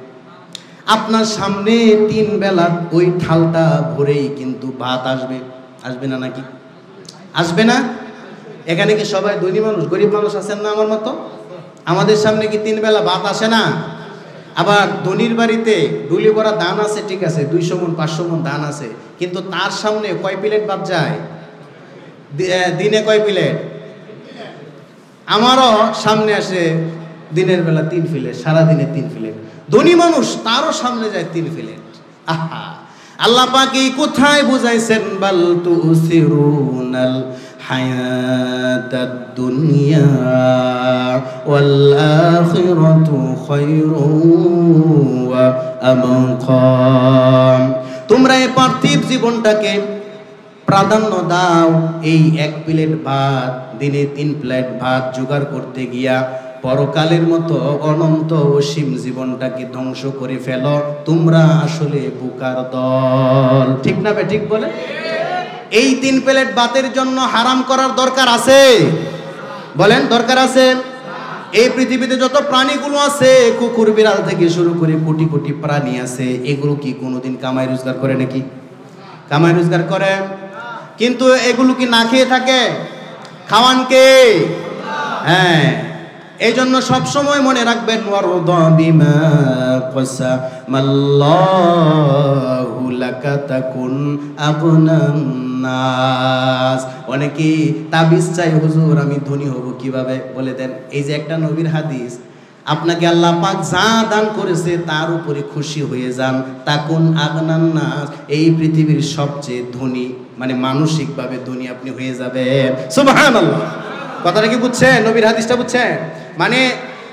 আপনার সামনে 3 বেলা ওই থালটা ভরেই কিন্তু ভাত আসবে। আসবে না নাকি? আসবে না? এখানে কি সবাই ধনী মানুষ, গরিব মানুষ আছেন না আমার মতো? আমাদের সামনে কি 3 বেলা ভাত আসে না? আবার ধনীর বাড়িতে ডুলি ভরা ধান আছে, ঠিক আছে, 200 মণ 500 মণ ধান আছে, কিন্তু তার সামনে কয় প্লেট ভাত যায়? দিনে কয় প্লেট? আমারও সামনে আসে দিনের বেলা 3 প্লেট, সারাদিনে 3 প্লেট। ধনী মানুষ, তারও সামনে যায় 3 প্লেট। আহা, আল্লাহ পাক এই কোথায় বুঝাইছেন, বাল তুসিরুনাল হায়াতাদ দুনিয়া ওয়াল আখিরাতু খায়রুন ওয়া আবকা। তোমরা এই পার্থিব জীবনটাকে প্রাধান্য দাও। এই 1 প্লেট ভাত, দিনে 3 প্লেট ভাত জোগাড় করতে গিয়া পরকালের মতো অনন্ত অসীম জীবনটাকে ধ্বংস করে ফেলো। তোমরা আসলে বোকার দল। ঠিক না? ঠিক বলে? এই 3 প্লেট ভাতের জন্য হারাম করার দরকার আছে? বলেন, দরকার আছে? এই পৃথিবীতে যত প্রাণীগুলো আছে, কুকুর বিড়াল থেকে শুরু করে কোটি কোটি প্রাণী আছে, এগুলো কি কোনোদিন কামাই রোজগার করে নাকি? কামাই রোজগার করে? কিন্তু এগুলো কি না খেয়ে থাকে? খাওয়ান কে? হ্যাঁ, এই জন্য সবসময় মনে রাখবেন, ওয়ারদা বিমা কাসামাল্লাহু লাকা তাকুন আগনান নাস। অনেকে তাবিজ চাই, হুজুর আমি ধনী হব কিভাবে, বলে দেন। এই যে একটা নবীর হাদিস, আপনাকে আল্লাহ পাক যা দান করেছে তার উপরে খুশি হয়ে যান, তাকুন আগনান নাস। এই পৃথিবীর সবচেয়ে ধনী, মানে মানসিকভাবে ধনী আপনি হয়ে যাবেন। সুবহানাল্লাহ। কথাটা কি বুঝছেন? নবীর হাদিসটা বুঝছেন? মানে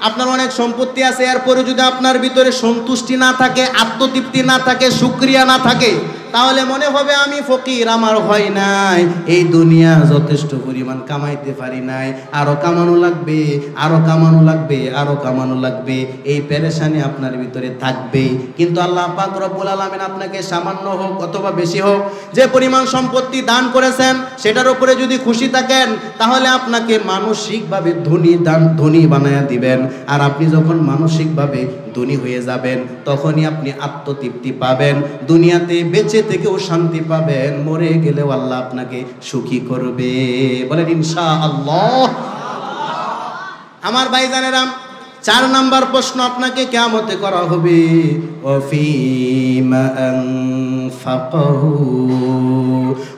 আপনার অনেক সম্পত্তি আছে, এরপরে যদি আপনার ভিতরে সন্তুষ্টি না থাকে, আত্মতৃপ্তি না থাকে, শুকরিয়া না থাকে, তাহলে মনে হবে আমি ফকির, আমার হয় নাই, এই দুনিয়া যথেষ্ট পরিমাণ কামাইতে পারি নাই, আরো কামানো লাগবে, আরো কামানো লাগবে, আরো কামানো লাগবে। এই পেরেশানি আপনার ভিতরে থাকবে। কিন্তু আল্লাহ পাক রব্বুল আলামিন আপনাকে সামান্য হোক অথবা বেশি হোক যে পরিমাণ সম্পত্তি দান করেছেন, সেটার উপরে যদি খুশি থাকেন, তাহলে আপনাকে মানসিকভাবে ধনী বানায়া দিবেন। আর আপনি যখন মানসিকভাবে ধনী হয়ে যাবেন, তখনই আপনি আত্মতৃপ্তি পাবেন, দুনিয়াতে বেঁচে থেকেও শান্তি পাবেন, মরে গেলেও আল্লাহ আপনাকে সুখী করবে। বলেন ইনশাআল্লাহ। আমার ভাইজানেরা, 4 নাম্বার প্রশ্ন আপনাকে কিয়ামতে করা হবে, ওয়াফিমা আনফাকাহু,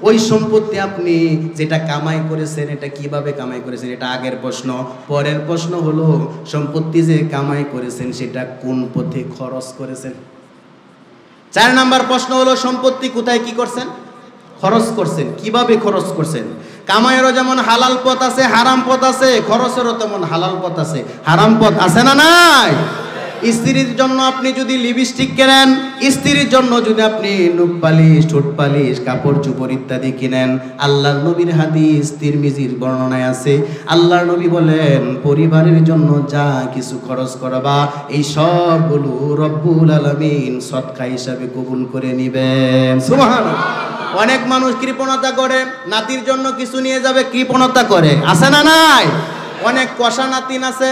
ওই সম্পত্তি আপনি যেটা কামাই করেছেন এটা কিভাবে কামাই করেছেন, এটা আগের প্রশ্ন। পরের প্রশ্ন হলো সম্পত্তি যে কামাই করেছেন সেটা কোন পথে খরচ করেছেন। 4 নাম্বার প্রশ্ন হলো সম্পত্তি কোথায় কি করছেন, খরচ করছেন, কিভাবে খরচ করছেন। কামাইয়েরও যেমন হালাল পথ আছে, হারাম পথ আছে, খরচেরও তেমন হালাল পথ আছে, হারাম পথ আছে না নাই? স্ত্রীর জন্য আপনি যদি লিপস্টিক কেনেন, স্ত্রীর জন্য যদি আপনি নুখ পালিশ, ঠোঁট পালিশ, কাপড় চোপড় ইত্যাদি কিনেন, আল্লাহর নবীর হাদিস তিরমিজির বর্ণনায় আছে, আল্লাহর নবী বলেন পরিবারের জন্য যা কিছু খরচ করবা এই সবগুলো রব্বুল আলামিন সদকা হিসাবে কবুল করে নিবেন। সুবহানাল্লাহ। অনেক মানুষ কৃপণতা করে, নাতির জন্য কিছু নিয়ে যাবে, কৃপণতা করে, আছে না নাই? অনেক কষা নাতিন আছে,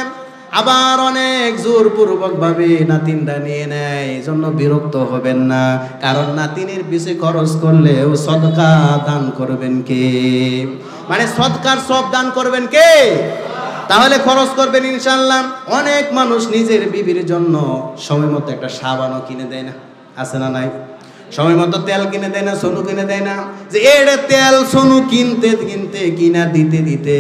আবার অনেক জোরপূর্বক ভাবে নাতিনটা নিয়ে নেয়। এই জন্য বিরক্ত হবেন না, কারণ নাতিনের পিছে খরচ করলেও সদকা দান করবেন কে? মানে সদকার সব দান করবেন কে? তাহলে খরচ করবেন ইনশাআল্লাহ। অনেক মানুষ নিজের বিবির জন্য সময় মতো একটা সাবানও কিনে দেয় না, আছে না নাই? সময় মতো তেল কিনে দেয় না, সোনু কিনে দেয় না, যে এটা তেল সোনু কিনতে কিনতে কিনা দিতে দিতে,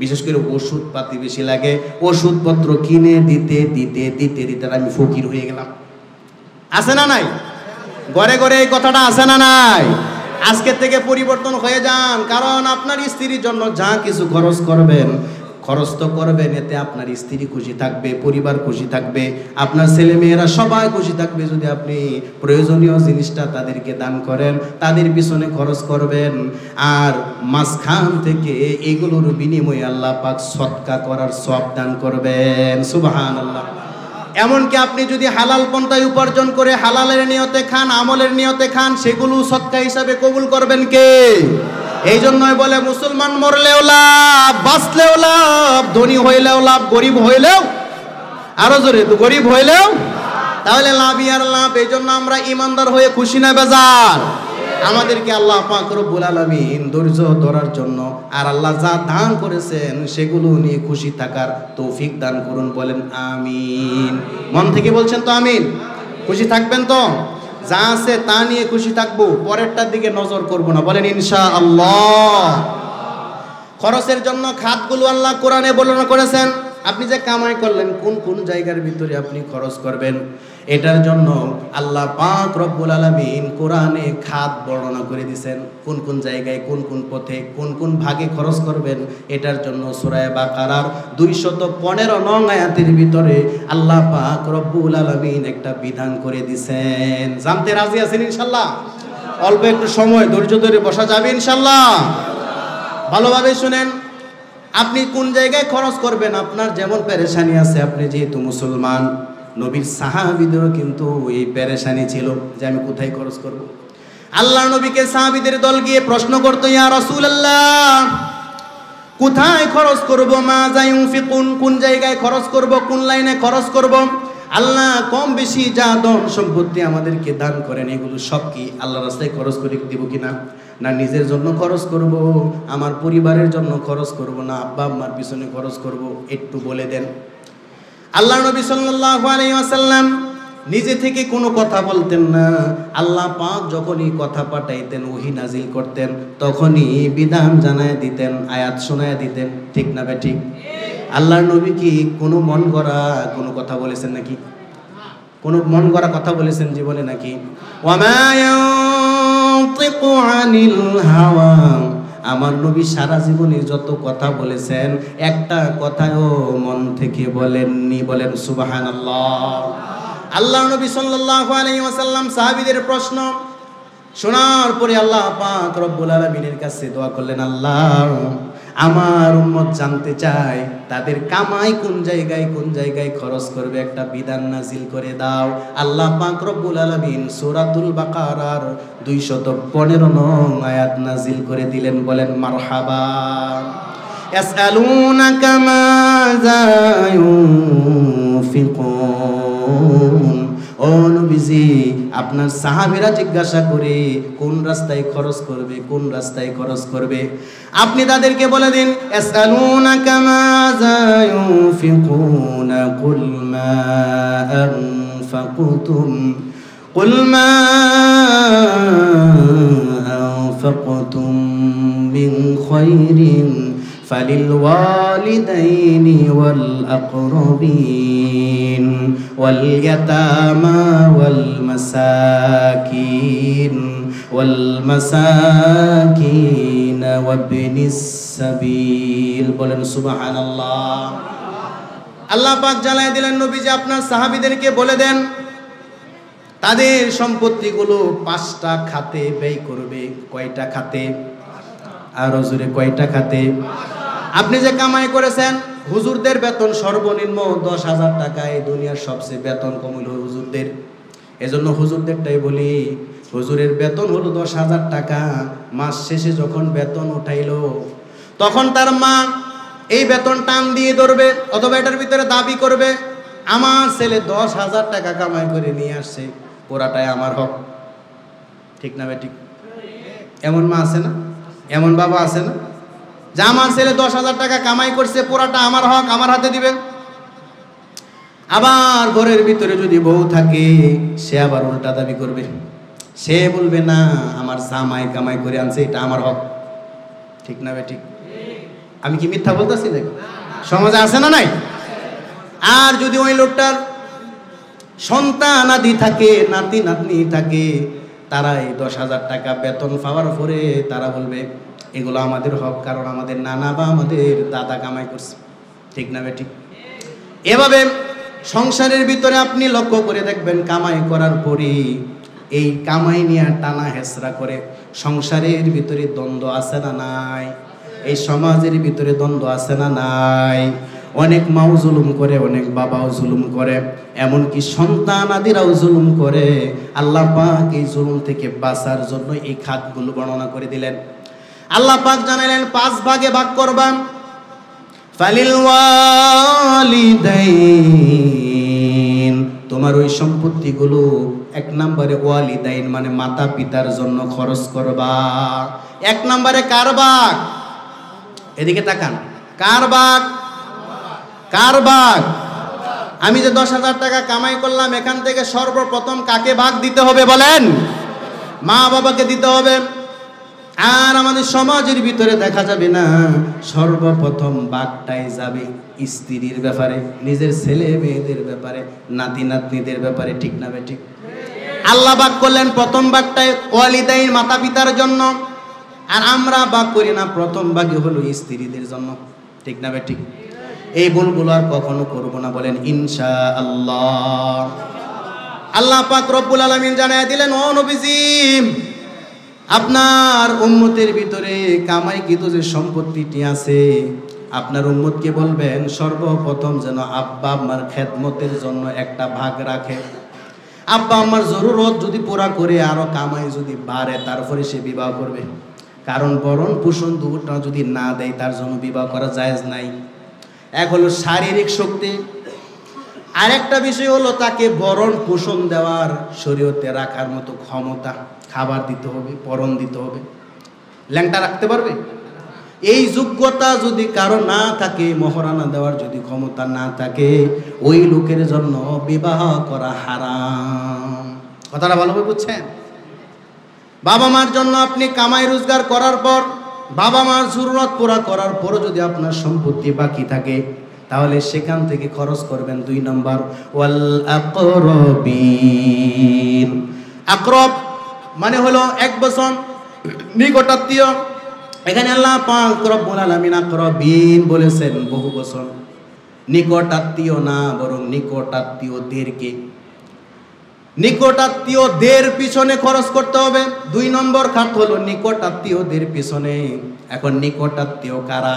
বিশেষ করে ওষুধ পাতি বেশি লাগে, ওষুধপত্র কিনে দিতে দিতে দিতে দিতে আমি ফকির হয়ে গেলাম, আছে না নাই? ঘরে ঘরে এই কথাটা আছে না নাই? আজকে থেকে পরিবর্তন হয়ে যান, কারণ আপনার স্ত্রীর জন্য যা কিছু খরচ করবেন, খরচ তো করবেন, এতে আপনার স্ত্রী খুশি থাকবে, পরিবার খুশি থাকবে, আপনার ছেলে মেয়েরা সবাই খুশি থাকবে যদি আপনি প্রয়োজনীয় জিনিসটা তাদেরকে দান করেন, তাদের পিছনে খরচ করবেন। আর মাঝখান থেকে এগুলোর বিনিময়ে আল্লাহ পাক সদকা করার সওয়াব দান করবেন। সুবহানাল্লাহ। এমনকি আপনি যদি হালাল পন্থায় উপার্জন করে হালালের নিয়তে খান, আমলের নিয়তে খান, সেগুলো সদকা হিসাবে কবুল করবেন কে? এই জন্যই বলে মুসলমান মরলেও লাভ, বাঁচলেও লাভ, ধনী হইলেও লাভ, গরিব হইলেও, আরো জোরে, তো গরিব হইলেও তাহলে লাভই আর লাভ। এই জন্য আমরা ইমানদার হয়ে খুশি না বেজার? আমাদেরকে আল্লাহ পাক রব্বুল আলামিন ধৈর্য ধরার জন্য আর আল্লাহ যা দান করেছেন সেগুলো নিয়ে খুশি থাকার তৌফিক দান করুন। বলেন আমিন। মন থেকে বলছেন তো আমিন? খুশি থাকবেন তো? যা আছে তা নিয়ে খুশি থাকবো, পরেরটার দিকে নজর করব না। বলেন ইনশাআল্লাহ। খরচের জন্য খাতগুলো আল্লাহ কোরআনে বর্ণনা করেছেন। আপনি যে কামাই করলেন কোন কোন জায়গার ভিতরে আপনি খরচ করবেন, এটার জন্য আল্লাহ পাক রব্বুল আলামিন কোরআনে খাত বর্ণনা করে দিয়েছেন, কোন কোন জায়গায় কোন কোন পথে কোন কোন ভাগে খরচ করবেন। এটার জন্য সূরা বাকারার 215 নং আয়াতের ভিতরে আল্লাহ পাক রব্বুল আলামিন একটা বিধান করে দিয়েছেন। জানতে রাজি আছেন ইনশাআল্লাহ? অল্প একটু সময় ধৈর্য ধরে বসা যাবে ইনশাআল্লাহ। ভালোভাবে শুনেন, আপনি কোন জায়গায় খরচ করবেন, আপনার যেমন পেরেশানি আছে, আপনি যেহেতু মুসলমান, নবীর সাহাবীদেরও কিন্তু এই পেরেশানি ছিল যে আমি কোথায় খরচ করব। আল্লাহ নবীকে সাহাবীদের দল গিয়ে প্রশ্ন করতো, ইয়া রাসূলুল্লাহ কোথায় খরচ করব, মা যায়ুনফিকুন, কোন জায়গায় খরচ করব, কোন লাইনে খরচ করব। আল্লাহ কম বেশি যা ধন সম্পত্তি আমাদেরকে দান করেন এগুলো সব কি আল্লাহর রাস্তায় খরচ করে দিব কিনা, না নিজের জন্য খরচ করব, আমার পরিবারের জন্য খরচ করব, না আব্বা আম্মার পিছনে খরচ করব, একটু বলে দেন। আল্লাহ নবী সাল্লাল্লাহু আলাইহি ওয়াসাল্লাম নিজে থেকে কোনো কথা বলতেন না। আল্লাহ পাক যখনই কথা পাঠাইতেন, ওহী নাজিল করতেন, তখনই বিধান জানায় দিতেন, আয়াত শোনায় দিতেন। ঠিক না বে ঠিক? আল্লাহর নবী কি কোনো মন গড়া কোনো কথা বলেছেন নাকি? কোনো মন গড়া কথা বলেছেন জীবনে নাকি? ওয়ামা ইয়ানতিকু আনিল হাওয়া, আমার নবী সারা জীবনে যত কথা বলেছেন একটা কথাও মন থেকে বলেননি। বলেন সুবহানাল্লাহ। আল্লাহর নবী সাল্লাল্লাহু আলাইহি ওয়াসাল্লাম সাহাবীদের প্রশ্ন শোনার পরে আল্লাহ পাক রব্বুল আলামিনের কাছে দোয়া করলেন, আল্লাহ আমার উম্মত জানতে চায় তাদের কামাই কোন জায়গায় খরচ করবে, একটা বিধান নাজিল করে দাও। আল্লাহ পাক রব্বুল আলামিন সূরাতুল বাকারার 215 নং আয়াত নাজিল করে দিলেন। বলেন মারহাবা। ইয়াসআলুনাকা মাযা ইউনফিকুন, ও নবীজি, আপনার সাহাবীরা জিজ্ঞাসা করে কোন রাস্তায় খরচ করবে, কোন রাস্তায় খরচ করবে, আপনি তাদেরকে বলে দিন ইয়াসআলুনাকা মাযা ইউনফিকুনা কুল মা আনফাকতুম কুল মা আনফাকতুম মিন খায়রিন فللوالدين والأقربين واليتامى والمساكين وابن السبيل বলেন সুবহানাল্লাহ। আল্লাহ পাক জানাই দিলেন নবীজি আপনার সাহাবীদেরকে বলে দেন তাদের সম্পত্তিগুলো 5টা খাতে ব্যয় করবে। কয়টা খাতে? আর হুজুরে কয়টা খাতে? আপনি যে কামাই করেছেন, হুজুরদের বেতন সর্বনিম্ন 10,000 টাকা। এই দুনিয়ার সবচেয়ে বেতন কম হলো হুজুরদের। এজন্য হুজুরদেরটাই বলি, হুজুরের বেতন হলো 10,000 টাকা। মাস শেষে যখন বেতন উঠাইলো তখন তার মা এই বেতন টান দিয়ে ধরবে অথবা এটার ভিতরে দাবি করবে, আমার ছেলে 10,000 টাকা কামাই করে নিয়ে আসছে, পুরাটাই আমার হক। ঠিক না বেঠিক? এমন মা আছে না, এমন বাবা আছে না, যে আমার ছেলে 10,000 টাকা কামাই করছে, পুরাটা আমার হক, আমার হাতে দিবেন। আবার ঘরের ভিতরে যদি বউ থাকে, সে আবার উল্টা দাবি করবে, সে বলবে না আমার জামাই কামাই করে আনছে, এটা আমার হক। ঠিক না বেঠিক? আমি কি মিথ্যা বলতেছি নাকি? সমাজে আছে না নাই? আর যদি ওই লোকটার সন্তান আদি থাকে, নাতি নাতনি থাকে, তারা এই 10,000 টাকা বেতন পাওয়ার পরে তারা বলবে এগুলো আমাদের হক, কারণ আমাদের নানা বা আমাদের দাদা কামাই করছে। ঠিক না বেঠিক? এভাবে সংসারের ভিতরে আপনি লক্ষ্য করে দেখবেন, কামাই করার পরে এই কামাই নিয়ে টানা হেসরা করে সংসারের ভিতরে দ্বন্দ্ব আছে না নাই? এই সমাজের ভিতরে দ্বন্দ্ব আছে না নাই? অনেক মাও জুলুম করে, অনেক বাবাও জুলুম করে, এমনকি সন্তান আদিরাও জুলুম করে। আল্লাহ পাক এই জুলুম থেকে বাঁচার জন্য এই খাতগুলো বর্ণনা করে দিলেন। আল্লাহ পাক জানালেন 5 ভাগে ভাগ করবান। ফালিল ওয়ালিদাইন, তোমার ওই সম্পত্তিগুলো 1 নম্বরে ওয়ালিদাইন মানে মাতা পিতার জন্য খরচ করবা। 1 নম্বরে কার ভাগ? এদিকে তাকান, কার ভাগ? কার ভাগ? আমি যে 10,000 টাকা কামাই করলাম, এখান থেকে সর্বপ্রথম কাকে ভাগ দিতে হবে বলেন? মা বাবাকে দিতে হবে। আর আমাদের সমাজের ভিতরে দেখা যাবে না, সর্বপ্রথম ভাগটাই যাবে স্ত্রীর ব্যাপারে, নিজের ছেলে মেয়েদের ব্যাপারে, নাতি নাতনিদের ব্যাপারে। ঠিক না বেঠিক? আল্লাহ ভাগ করলেন প্রথম ভাগটাই ওয়ালিদাইন মাতা পিতার জন্য, আর আমরা ভাগ করি না, প্রথম ভাগই হলো স্ত্রীদের জন্য। ঠিক না বেঠিক? এই ভুলগুলো আর কখনো করবো না বলেন ইনশাআল্লাহ। আল্লাহ পাক রব্বুল আলামিন জানায় দিলেন, ও নবীজি, আপনার উম্মতের ভিতরে কামাইকৃত যে সম্পত্তিটি আছে, আপনার উম্মতকে বলবেন সর্বপ্রথম যেন আব্বা আম্মার খেদমতের জন্য একটা ভাগ রাখে। আব্বা আম্মার জরুরত যদি পুরা করে, আরো কামাই যদি বাড়ে, তারপরে সে বিবাহ করবে। কারণ ভরণ পোষণ দুটো যদি না দেয়, তার জন্য বিবাহ করা জায়েজ নাই। এক হলো শারীরিক শক্তি, আরেকটা বিষয় হলো তাকে ভরণ পোষণ দেওয়ার, শরীয়তে রাখার মতো ক্ষমতা। খাবার দিতে হবে, পরন দিতে হবে। ল্যাংটা রাখতে পারবে? এই যোগ্যতা যদি কারো না থাকে, মহারানা দেওয়ার যদি ক্ষমতা না থাকে, ওই লোকের জন্য বিবাহ করা হারাম। কথাটা ভালোভাবে বুঝছেন? বাবা মার জন্য আপনি কামাই রোজগার করার পর, বাবা মার জরুরত পুরা করার পরও যদি আপনার সম্পত্তি বাকি থাকে, তাহলে সেখান থেকে খরচ করবেন 2 নম্বর ওয়াল আকরাবিন। আকরব মানে হলো 1 বছর নিকটাত্মীয়। এখানে আল্লাহ পাক রব্বুল আলামিন আকরাবিন বলেছেন বহু বছর, নিকটাত্মীয় না, বরং নিকটাত্মীয়দেরকে, নিকটাত্মীয়দের পিছনে খরচ করতে হবে। 2 নম্বর খাত হলো নিকটাত্মীয়দের পিছনে। এখন নিকটাত্মীয় কারা,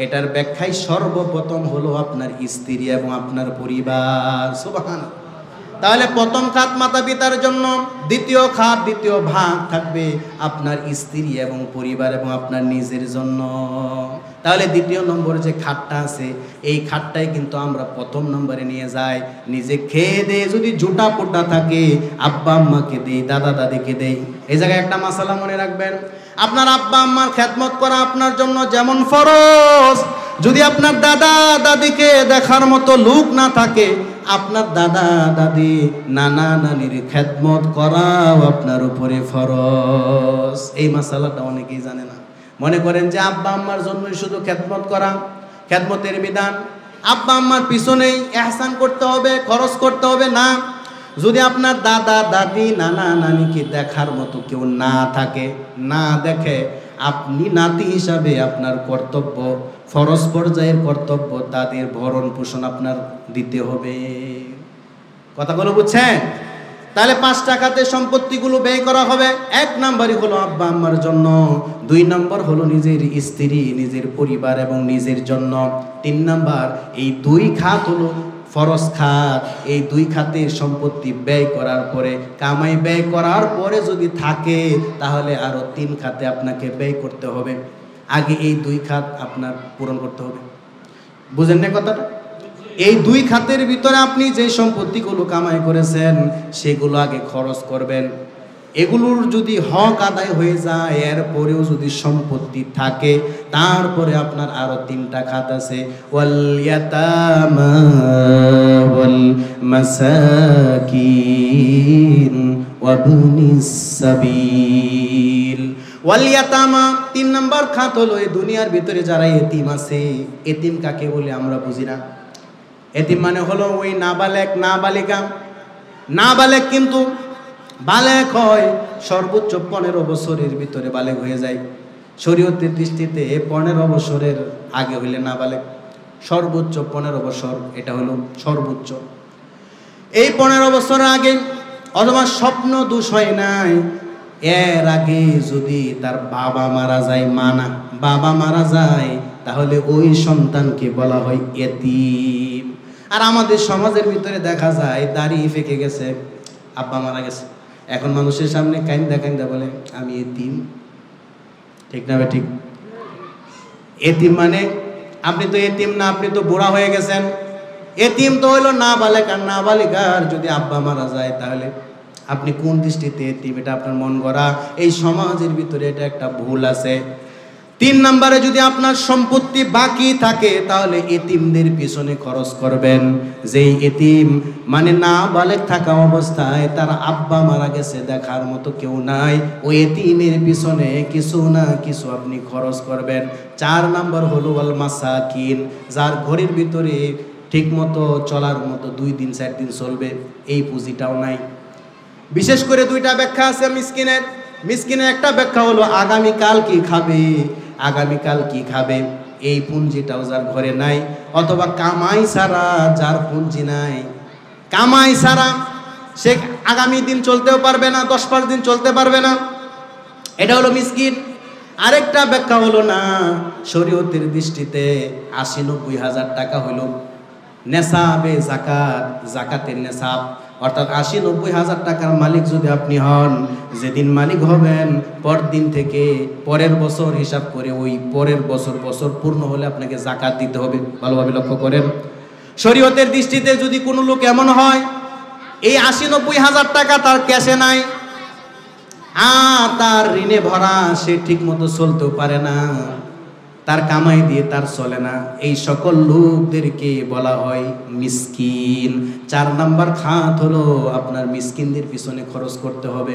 এটার ব্যাখ্যায় সর্বপ্রথম হলো আপনার স্ত্রী এবং আপনার পরিবার। সুবহানাল্লাহ। তাহলে প্রথম খাত মাতা পিতার জন্য, দ্বিতীয় খাত দ্বিতীয় ভাগ থাকবে আপনার স্ত্রী এবং পরিবার এবং আপনার নিজের জন্য। তাহলে দ্বিতীয় নম্বর যে খাতটা আছে এই খাতটাই কিন্তু আমরা প্রথম নম্বরে নিয়ে যাই। নিজে খেয়ে দিয়ে যদি জুটা পোটা থাকে আব্বা আম্মাকে দেই, দাদা দাদিকে দেই। এই জায়গায় একটা মাসালা মনে রাখবেন, আপনার আব্বা আম্মার খেদমত করা আপনার জন্য যেমন ফরজ, যদি আপনার দাদা দাদিকে দেখার মতো লোক না থাকে আপনার দাদা দাদি নানা নানির খেদমত করাও আপনার উপরে ফরজ। এই মাসালাটা অনেকেই জানে না, মনে করেন যে আব্বা আম্মার জন্যই শুধু খেদমত করা, খেদমতের বিধান আব্বা আম্মার পিছনেই ইহসান করতে হবে, খরচ করতে হবে। না, যদি আপনার দাদা দাদি নানা নানিকে দেখার মতো কেউ না থাকে, না দেখে, আপনি নাতি হিসাবে আপনার কর্তব্য, ফরজ পর্যায়ের কর্তব্য তাদের ভরণ পোষণ আপনার দিতে হবে। কথাগুলো বুঝছেন? তাহলে 5 টাকাতে সম্পত্তিগুলো ব্যয় করা হবে। 1 নম্বরই হলো আব্বা আম্মার জন্য, 2 নম্বর হলো নিজের স্ত্রী, নিজের পরিবার এবং নিজের জন্য, 3 নম্বর এই 2 খাত হলো ফরজ খাত। এই 2 খাতে সম্পত্তি ব্যয় করার পরে, কামাই ব্যয় করার পরে যদি থাকে তাহলে আরো 3 খাতে আপনাকে ব্যয় করতে হবে। আগে এই 2 খাত আপনার পূরণ করতে হবে। বুঝেন না কথাটা? এই 2 খাতের ভিতরে আপনি যে সম্পত্তিগুলো কামাই করেছেন সেগুলো আগে খরচ করবেন। এগুলোর যদি হক আদায় হয়ে যায়, এরপরেও যদি সম্পত্তি থাকে, তারপরে আপনার আরো 3টা খাত আছে, ওয়াল ইয়াতামা ওয়াল মাসাকিন ওয়াবনিস সাবিল। ওয়াল ইয়াতামা 3 নম্বর খাত হলো এই দুনিয়ার ভিতরে যারা এতিম আছে। এতিম কাকে বলে আমরা বুঝি না। এতিম মানে হলো ওই নাবালেক নাবালিকা। নাবালেক কিন্তু বালেক হয় সর্বোচ্চ 15 বছরের ভিতরে বালেক হয়ে যায়। শরীয়তের দৃষ্টিতে 15 বছরের আগে হইলে নাবালেক, সর্বোচ্চ 15 বছর, এটা হলো সর্বোচ্চ। এই 15 বছরের আগে অথবা স্বপ্ন দোষ হয় নাই, এর আগে যদি তার বাবা মারা যায়, মানা বাবা মারা যায়, তাহলে ওই সন্তানকে বলা হয় এতিম। আর আমাদের সমাজের ভিতরে দেখা যায় দাড়ি ফেকে গেছে, আব্বা মারা গেছে, এখন মানুষের সামনে কাইন্দা কাইন্দা বলে আমি এতিম। ঠিক না ঠিক? এতিম মানে আপনি তো এতিম না, আপনি তো বুড়া হয়ে গেছেন। এতিম তো হইলো নাবালেক, আর নাবালিকার যদি আব্বা মারা যায় তাহলে আপনি কোন দৃষ্টিতে এতিম? এটা আপনার মন গড়া। এই সমাজের ভিতরে এটা একটা ভুল আছে। 3 নম্বরে যদি আপনার সম্পত্তি বাকি থাকে তাহলে এতিমদের পিছনে খরচ করবেন। যেই এতিম মানে নাবালেক থাকা অবস্থায় তার আব্বা মারা গেছে, দেখার মতো কেউ নাই, ওই এতিমের পিছনে কিছু না কিছু আপনি খরচ করবেন। 4 নম্বর হলো ওয়াল মাসাকিন, যার ঘরের ভিতরে ঠিক মতো চলার মতো 2 দিন 4 দিন চলবে এই পুঁজিটাও নাই। বিশেষ করে 2টা ব্যাখ্যা আছে মিসকিনের। মিসকিনের একটা ব্যাখ্যা হলো আগামীকাল কি খাবে, আগামীকাল কি খাবে এই পুঁজিটাও যার ঘরে নাই, অথবা কামাই ছাড়া যার পুঁজি নাই, কামাই ছাড়া সে আগামী দিন চলতেও পারবে না, 10-5 দিন চলতে পারবে না, এটা হলো মিসকিন। আরেকটা ব্যাখ্যা হলো না, শরীয়তের দৃষ্টিতে 80-90 হাজার টাকা হলো নেসাবে জাকাত, জাকাতের নেসাব, অর্থাৎ 80-90 হাজার টাকার মালিক যদি আপনি হন, যেদিন মালিক হবেন পরদিন থেকে পরের বছর হিসাব করে ওই পরের বছর পূর্ণ হলে আপনাকে জাকাত দিতে হবে। ভালোভাবে লক্ষ্য করেন, শরীয়তের দৃষ্টিতে যদি কোনো লোক এমন হয় এই 80-90 হাজার টাকা তার ক্যাশে নাই, আর তার ঋণে ভরা, সে ঠিক মতো চলতেও পারে না, তার কামাই দিয়ে তার চলে না, এই সকল লোকদেরকে বলা হয় মিসকিন। 4 নম্বর খাত হলো আপনার মিসকিনদের পিছনে খরচ করতে হবে।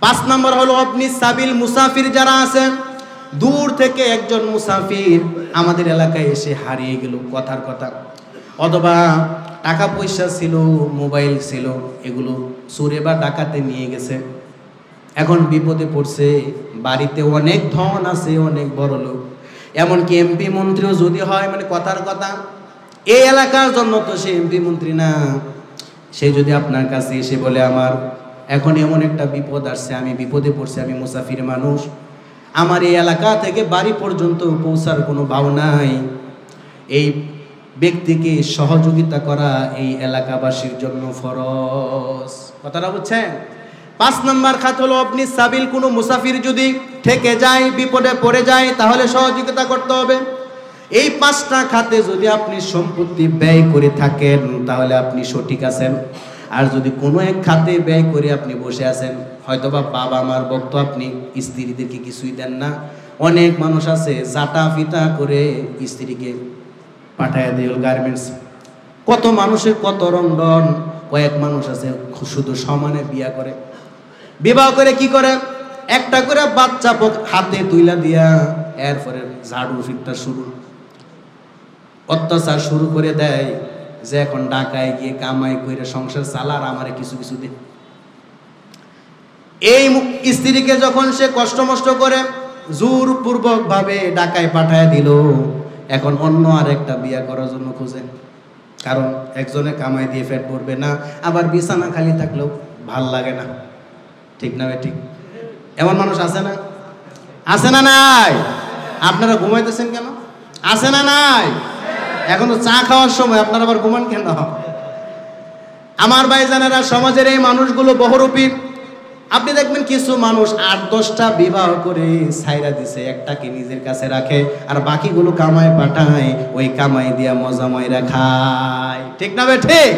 5 নম্বর হলো আপনি সাবিল, মুসাফির যারা আছেন, দূর থেকে একজন মুসাফির আমাদের এলাকায় এসে হারিয়ে গেল, কথার কথা, অথবা টাকা পয়সা ছিল, মোবাইল ছিল, এগুলো চোরে বা ডাকাতে নিয়ে গেছে, এখন বিপদে পড়ছে, বাড়িতে অনেক ধন আছে, অনেক বড় লোক, এমনকি এমপি মন্ত্রীও যদি হয়, মানে কথার কথা এই এলাকার জন্য তো সে এমপি মন্ত্রী না, সে যদি আপনার কাছে এসে বলে আমার এখন এমন একটা বিপদ আসছে, আমি বিপদে পড়ছি, আমি মুসাফির মানুষ, আমার এই এলাকা থেকে বাড়ি পর্যন্ত পৌঁছার কোনো ভাও নাই, এই ব্যক্তিকে সহযোগিতা করা এই এলাকাবাসীর জন্য ফরজ। কথাটা বুঝছেন? 5 নম্বর খাত হলো আপনি সাবিল, কোনো মুসাফির যদি ঠেকে যায়, বিপদে পড়ে যায়, তাহলে সহযোগিতা করতে হবে। এই 5টা খাতে যদি আপনি সম্পত্তি ব্যয় করে থাকেন তাহলে আপনি সঠিক আছেন। আর যদি কোনো এক খাতে ব্যয় করে আপনি বসে আছেন, হয়তোবা বাবা মার বক্ত আপনি স্ত্রীদেরকে কিছুই দেন না। অনেক মানুষ আছে জাটা ফিতা করে স্ত্রীকে পাঠায় দেয় গার্মেন্টস। কত মানুষের কত রন্ধন। কয়েক মানুষ আছে শুধু সমানে বিয়া করে, বিবাহ করে কি করে, একটা করে বাচ্চা হাতে তুইলা দিয়া এরপরে ঝাড়ু ফিরটা শুরু, অত্যাচার শুরু করে দেয় যে এখন ঢাকায় গিয়ে কামাই করে সংসার চালার আমারে কিছু কিছু দে। এই স্ত্রীকে যখন সে কষ্ট মষ্ট করে জোরপূর্বক ভাবে ঢাকায় পাঠায় দিল, এখন অন্য আর একটা বিয়া করার জন্য খোঁজে। কারণ একজনে কামাই দিয়ে পেট ভরবে না, আবার বিছানা খালি থাকলেও ভাল লাগে না। ঠিক না ভাই? ঠিক। এমন মানুষ আছে না? আছে না নাই? আপনারা ঘুমাইতেছেন কেন? আছে না নাই? এখন তো চা খাওয়ার সময়, আপনারা আবার ঘুমান কেন? আমার ভাইজানেরা, সমাজের এই মানুষগুলো বহুরূপী। আপনি দেখবেন কিছু মানুষ 8-10টা বিবাহ করে ছাইরা দিছে, একটাকে নিজের কাছে রাখে আর বাকিগুলো কামাই পাঠায়, ওই কামাই দিয়া মজা ময়রা খায়। ঠিক না ভাই? ঠিক।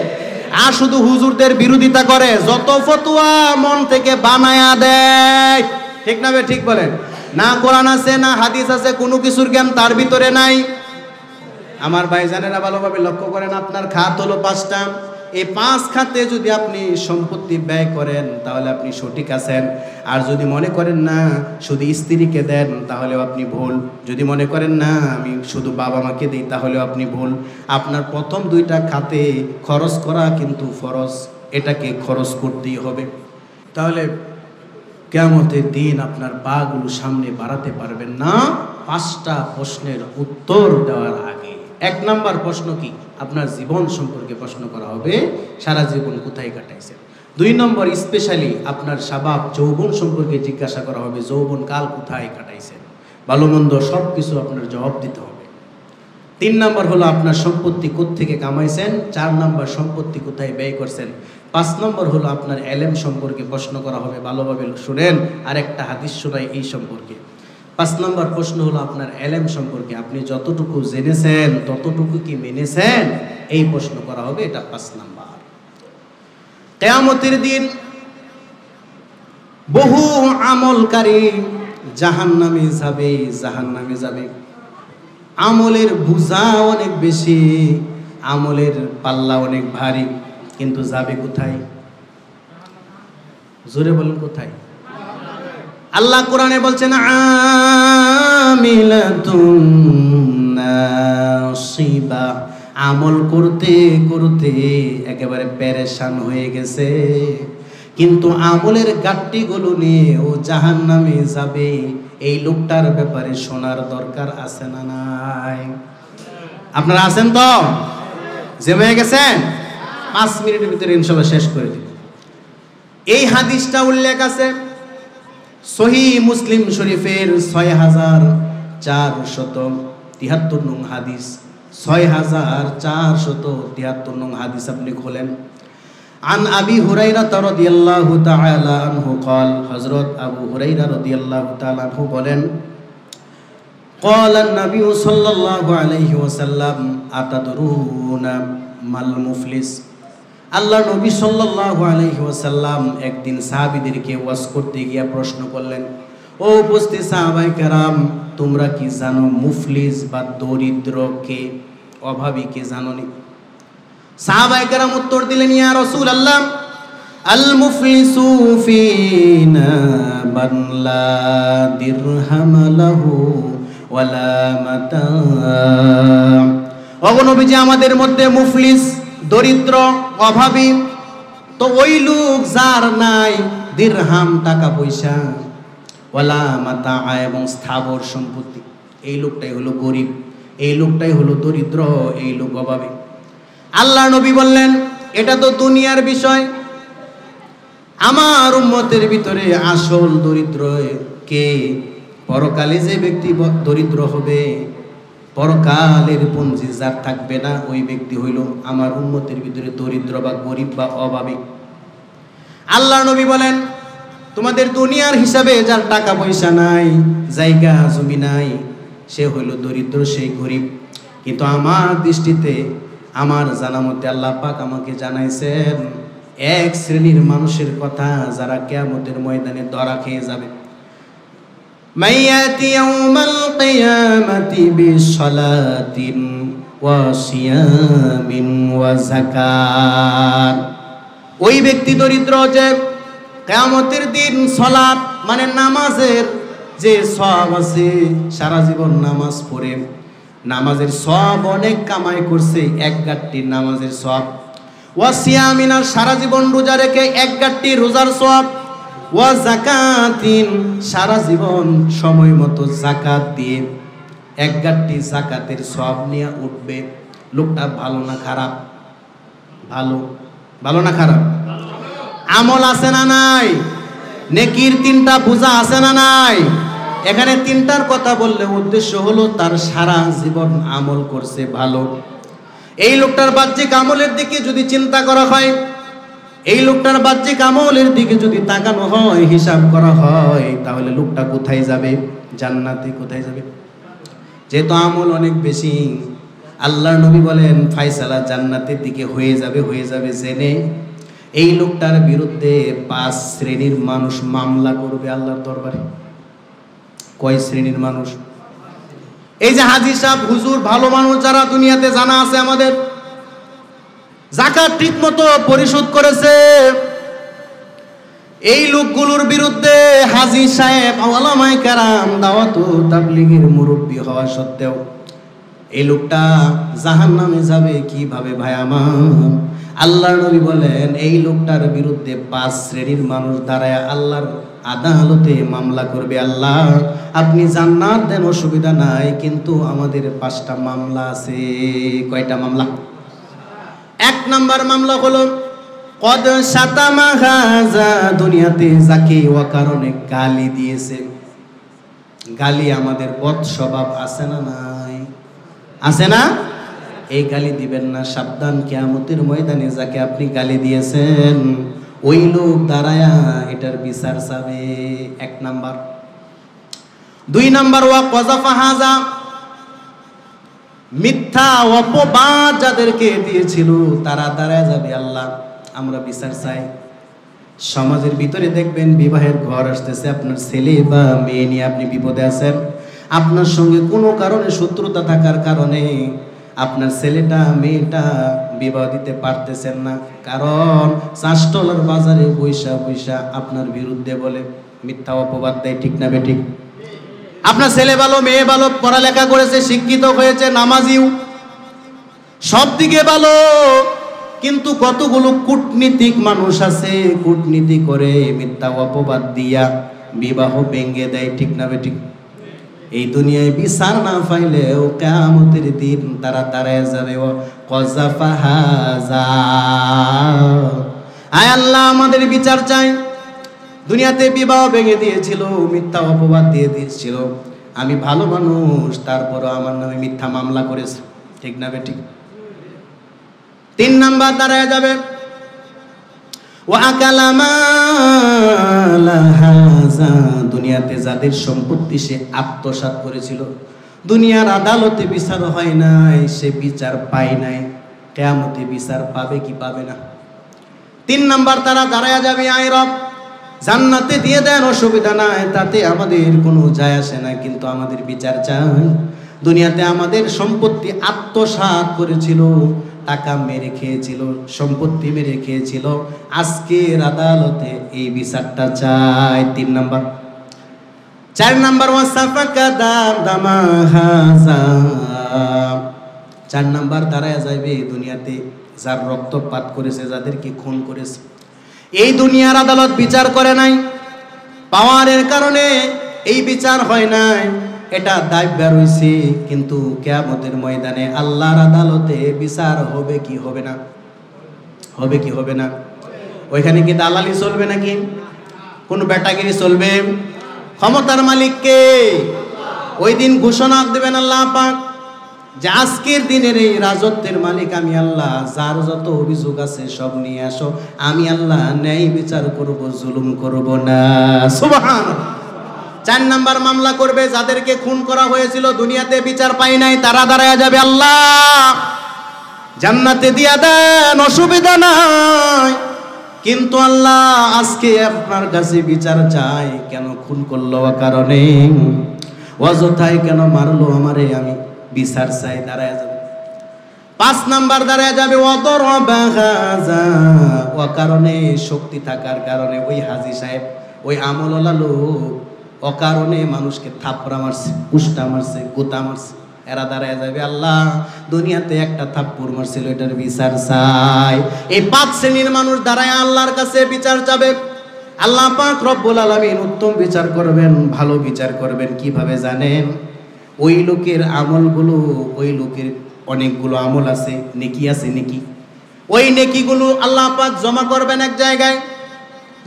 আর শুধু হুজুরদের বিরোধিতা করে, যত ফতোয়া মন থেকে বানায়া দেয়। ঠিক না ভাই? ঠিক বলেন না? কোরআন আছে না হাদিস আছে, কোনো কিছুর জ্ঞান তার ভিতরে নাই। আমার ভাইজানেরা ভালোভাবে লক্ষ্য করেন, আপনার খাত হলো 5টা। এই 5 খাতে যদি আপনি সম্পত্তি ব্যয় করেন তাহলে আপনি সঠিক আছেন। আর যদি মনে করেন না শুধু স্ত্রীকে দেন তাহলেও আপনি ভুল। যদি মনে করেন না আমি শুধু বাবা মাকে দিই তাহলেও আপনি ভুল। আপনার প্রথম 2টা খাতে খরচ করা কিন্তু ফরজ, এটাকে খরচ করতেই হবে। তাহলে কিয়ামতের দিন আপনার পাগুলো সামনে বাড়াতে পারবেন না 5টা প্রশ্নের উত্তর দেওয়ার আগে। 1 নম্বর প্রশ্ন কি? আপনার জীবন সম্পর্কে প্রশ্ন করা হবে, সারা জীবন কোথায় কাটাইছেন। 2 নম্বর স্পেশালি আপনার শাবাব যৌবন সম্পর্কে জিজ্ঞাসা করা হবে, যৌবন কাল কোথায় কাটাইছেন, ভালো মন্দ সব কিছু আপনার জবাব দিতে হবে। 3 নম্বর হলো আপনার সম্পত্তি কোত্থেকে কামাইছেন। 4 নম্বর সম্পত্তি কোথায় ব্যয় করছেন। 5 নম্বর হলো আপনার এলেম সম্পর্কে প্রশ্ন করা হবে। ভালোভাবে শুনেন, আর একটা হাদিস শোনাই এই সম্পর্কে। 5 নম্বর প্রশ্ন হলো আপনার এলেম সম্পর্কে, আপনি যতটুকু জেনেছেন ততটুকু কি মেনেছেন, এই প্রশ্ন করা হবে। এটা 5 নম্বর। কিয়ামতের দিন বহু আমলকারী জাহান্নামে যাবে, জাহান্নামে যাবে। আমলের বোঝা অনেক বেশি, আমলের পাল্লা অনেক ভারী, কিন্তু যাবে কোথায়? জোরে বলেন কোথায়? আল্লাহ কোরআনে বলছেন আমিলাতুন নাসিবা, আমল করতে করতে একেবারে পেরেশান হয়ে গেছে, কিন্তু আমলের গাট্টিগুলো নিয়ে ও জাহান্নামে যাবে। এই লোকটার ব্যাপারে শোনার দরকার আছে না নাই? আপনারা আছেন তো? জেমে গেছেন? 5 মিনিটের ভিতরে ইনশাআল্লাহ শেষ করে দিব। এই হাদিসটা উল্লেখ আছে সহিহ মুসলিম শরীফের 6473 নং হাদিস। 6473 নং হাদিস আপনি খোলেন। আন আবি হুরায়রা রাদিয়াল্লাহু তাআলা আনহু قال, হযরত আবু হুরায়রা রাদিয়াল্লাহু তাআলা আনহু বলেন, قال النبي صلى الله عليه وسلم أتدرون ما المفلس। আল্লাহ নবী সাল্লাল্লাহু আলাইহি ওয়াসাল্লাম একদিন সাহাবীদেরকে ওয়াজ করতে গিয়ে প্রশ্ন করলেন, ও উপস্থিত সাহাবায়ে কেরাম, তোমরা কি জানো মুফলিস বা দরিদ্র কে, অভাবী কে জানো নি? সাহাবায়ে কেরাম উত্তর দিলেন, ইয়া রাসূলুল্লাহ, আল মুফলিসু ফিনা মান লা দিরহাম লাহু ওয়ালা মাতা। ওগো নবীজি, আমাদের মধ্যে মুফলিস দরিদ্র অভাবী তো ওই লোক যার নাই দিরহাম টাকা পয়সা, ওয়ালা মাতা এবং স্থাবর সম্পত্তি। এই লোকটাই হলো গরিব, এই লোকটাই হলো দরিদ্র, এই লোক অভাবী। আল্লাহ নবী বললেন, এটা তো দুনিয়ার বিষয়, আমার উম্মতের ভিতরে আসল দরিদ্র কে? পরকালে যে ব্যক্তি দরিদ্র হবে, পরকালের পুঞ্জি যার থাকবে না ওই ব্যক্তি হইল আমার উম্মতের ভিতরে দরিদ্র বা গরিব বা অভাবী। আল্লাহ নবী বলেন, তোমাদের দুনিয়ার হিসাবে যার টাকা পয়সা নাই, জায়গা জমি নাই, সে হইল দরিদ্র, সেই গরিব। কিন্তু আমার দৃষ্টিতে, আমার জানা মতে আল্লাহ পাক আমাকে জানাইছেন এক শ্রেণীর মানুষের কথা যারা কিয়ামতের ময়দানে ধরা খেয়ে যাবে। মাইয়াতি ইয়াউমাল কিয়ামাতি বিসসালাতিন ওয়া সিয়ামিন ওয়া যাকাত। ওই ব্যক্তি দরিদ্র যে কিয়ামতের দিন সালাত মানে নামাজের যে সওয়াব আছে, সারা জীবন নামাজ পড়ে নামাজের সওয়াব অনেক কামাই করছে, এক গাঁট্টি নামাজের সওয়াব। ওয়া সিয়ামিন, সারা জীবন রোজা রেখে এক গাঁট্টি রোজার সওয়াব। ওয়া যাকাতিন, সারা জীবন সময় মতো যাকাত দিয়ে এক গাঁট্টি যাকাতের সওয়াব নিয়ে উঠবে। লোকটা ভালো না খারাপ? ভালো। ভালো না খারাপ? আমল আছে না নাই? নেকির তিনটা বোঝা আছে না নাই? এখানে তিনটার কথা বললে উদ্দেশ্য হলো তার সারা জীবন আমল করছে ভালো। এই লোকটার বাহ্যিক আমলের দিকে যদি চিন্তা করা হয়, এই লোকটার বাহ্যিক আমলের দিকে যদি তাকানো হয়, হিসাব করা হয়, তাহলে লোকটা কোথায় যাবে? জান্নাতে। কোথায় যাবে? যেহেতু আমল অনেক বেশি, আল্লাহর নবী বলেন ফায়সালা জান্নাতের দিকে হয়ে যাবে জেনে এই লোকটার বিরুদ্ধে 5 শ্রেণীর মানুষ মামলা করবে আল্লাহর দরবারে। কয় শ্রেণীর মানুষ? এই যে হাজী সাহেব, হুজুর, ভালো মানুষ যারা দুনিয়াতে জানা আছে আমাদের, যাকাত ঠিক মতো পরিশোধ করেছে, এই লোকগুলোর বিরুদ্ধে হাজী সাহেব, ওলামায়ে কেরাম, দাওয়াত ও তাবলীগের মুরব্বী হওয়া সত্ত্বেও এই লোকটা জাহান্নামে যাবে কিভাবে ভাই আমার? আল্লাহর নবী বলেন এই লোকটার বিরুদ্ধে 5 শ্রেণীর মানুষ দাঁড়ায় আল্লাহর আদালতে মামলা করবে। আল্লাহ আপনি জান্নাত দেন, অসুবিধা নাই, কিন্তু আমাদের 5টা মামলা আছে। কয়টা মামলা? 1 নাম্বার মামলা হলো কদ শাতামা হাযা, দুনিয়াতে যাকে অকারণে গালি দিয়েছে। গালি আমাদের বদ স্বভাব আছে না নাই? আছে না? এই গালি দিবেন না, সাবধান, কিয়ামতের ময়দানে যাকে আপনি গালি দিয়েছেন ওই লোক দাঁড়ায়া এটার বিচার চাবে। 1 নাম্বার। 2 নাম্বার ওয়া কযাফা হাযা, মিথ্যা অপবাদ যাদেরকে দিয়েছিল তারা দাঁড়ায় যাবে, আল্লাহ আমরা বিচার চাই। সমাজের ভিতরে দেখবেন বিবাহের ঘর আসতেছে, আপনার ছেলে বা মেয়ে নিয়ে আপনি বিপদে আছেন, আপনার সঙ্গে কোনো কারণে শত্রুতা থাকার কারণে আপনার ছেলেটা মেয়েটা বিবাহ দিতে পারতেছেন না, কারণ চাষটলার বাজারে বৈশা আপনার বিরুদ্ধে বলে মিথ্যা অপবাদ দেয়। ঠিক না বেঠিক? আপনার ছেলে ভালো, মেয়ে ভালো, পড়ালেখা করেছে, শিক্ষিত হয়েছে, নামাজিও, সব দিকে ভালো, কিন্তু কতগুলো কূটনীতিক মানুষ আছে, কূটনীতি করে মিথ্যা অপবাদ দিয়া বিবাহ ভেঙে দেয়। ঠিক না বেঠিক? এই দুনিয়ায় বিচার না পাইলেও কিয়ামতের দিন তারা দাঁড়ায় যাবে। কযাফা হাযা, আয় আল্লাহ আমাদের বিচার চাই। দুনিয়াতে বিবাহ ভেঙে দিয়েছিল, মিথ্যা অপবাদ দিয়ে দিয়েছিল, আমি ভালো মানুষ, তারপরও আমার নামে মিথ্যা মামলা করেছে। ঠিক না বেঠিক? 3 নাম্বার দাঁড়ায় যাবে ওয়া আকালা মালা হাযা, দুনিয়াতে যাদের সম্পত্তি সে আত্মসাৎ করেছিল, দুনিয়ার আদালতে বিচার হয় নাই, সে বিচার পায় নাই, কিয়ামতে বিচার পাবে কি পাবে না? 3 নাম্বার তারা দাঁড়ায় যাবে, আয় রব জান্নাতে দিয়ে দেন, অসুবিধা নাই, তাতে আমাদের কোনো যায় আসে না, কিন্তু আমাদের বিচার চাই। দুনিয়াতে আমাদের সম্পত্তি আত্মসাৎ করেছিল, টাকা মেরে খেয়েছিল, সম্পত্তি মেরে খেয়েছিল, আজকের আদালতে এই বিচারটা চাই। 3 নাম্বার। 4 নাম্বার ওয়াসাফাকা দামা হাযা, 4 নাম্বার দাঁড়ায় যাবে দুনিয়াতে যার রক্তপাত করেছে, যাদেরকে খুন করেছে, এই দুনিয়ার আদালত বিচার করে নাই, পাওয়ারের কারণে এই বিচার হয় নাই, এটা দায় বের হইছে, কিন্তু কিয়ামতের ময়দানে আল্লাহর আদালতে বিচার হবে কি হবে না? হবে কি হবে না? ওইখানে কি দালালি চলবে নাকি কোন বেটাগিরি চলবে? ক্ষমতার মালিক কে? ওই দিন ঘোষণা দেবেন আল্লাহ পাক, যে আজকের দিনের এই রাজত্বের মালিক আমি আল্লাহ, যার যত অভিযোগ আছে সব নিয়ে আসো, আমি আল্লাহ ন্যায় বিচার করব, জুলুম করব না। সুবহানাল্লাহ। 4 নাম্বার মামলা করবে যাদেরকে খুন করা হয়েছিল, দুনিয়াতে বিচার পাই নাই, তারা দাঁড়ায় যাবে, আল্লাহ জান্নাতে দিয়া দেন, অসুবিধা নাই, কিন্তু আল্লাহ আজকে আপনার কাছে বিচার চাই, কেন খুন করলো কারণে, অযথায় কেন মারলো আমারে, আমি বিচার চাই, দাঁড়ায় যাবে। 5 নাম্বার দাঁড়ায় যাবে ও কারণে, শক্তি থাকার কারণে ওই হাজী সাহেব, ওই আমলওয়ালা লোক অকারণে মানুষকে থাপড়া মারছে, কুষ্টা মারছে, গোতা মারছে, এরা দাঁড়ায় যাবে, আল্লাহ দুনিয়াতে একটা থাপ্পড় মারছিল, এটার বিচার চাই। এই 5 শ্রেণীর মানুষ দাঁড়ায় আল্লাহর কাছে বিচার চাবে। আল্লাহ পাক রব্বুল আলামিন উত্তম বিচার করবেন, ভালো বিচার করবেন। কিভাবে জানেন? ওই লোকের আমলগুলো, ওই লোকের অনেকগুলো আমল আছে, নেকি আছে, নেকি, ওই নেকিগুলো আল্লাহ পাক জমা করবেন এক জায়গায়,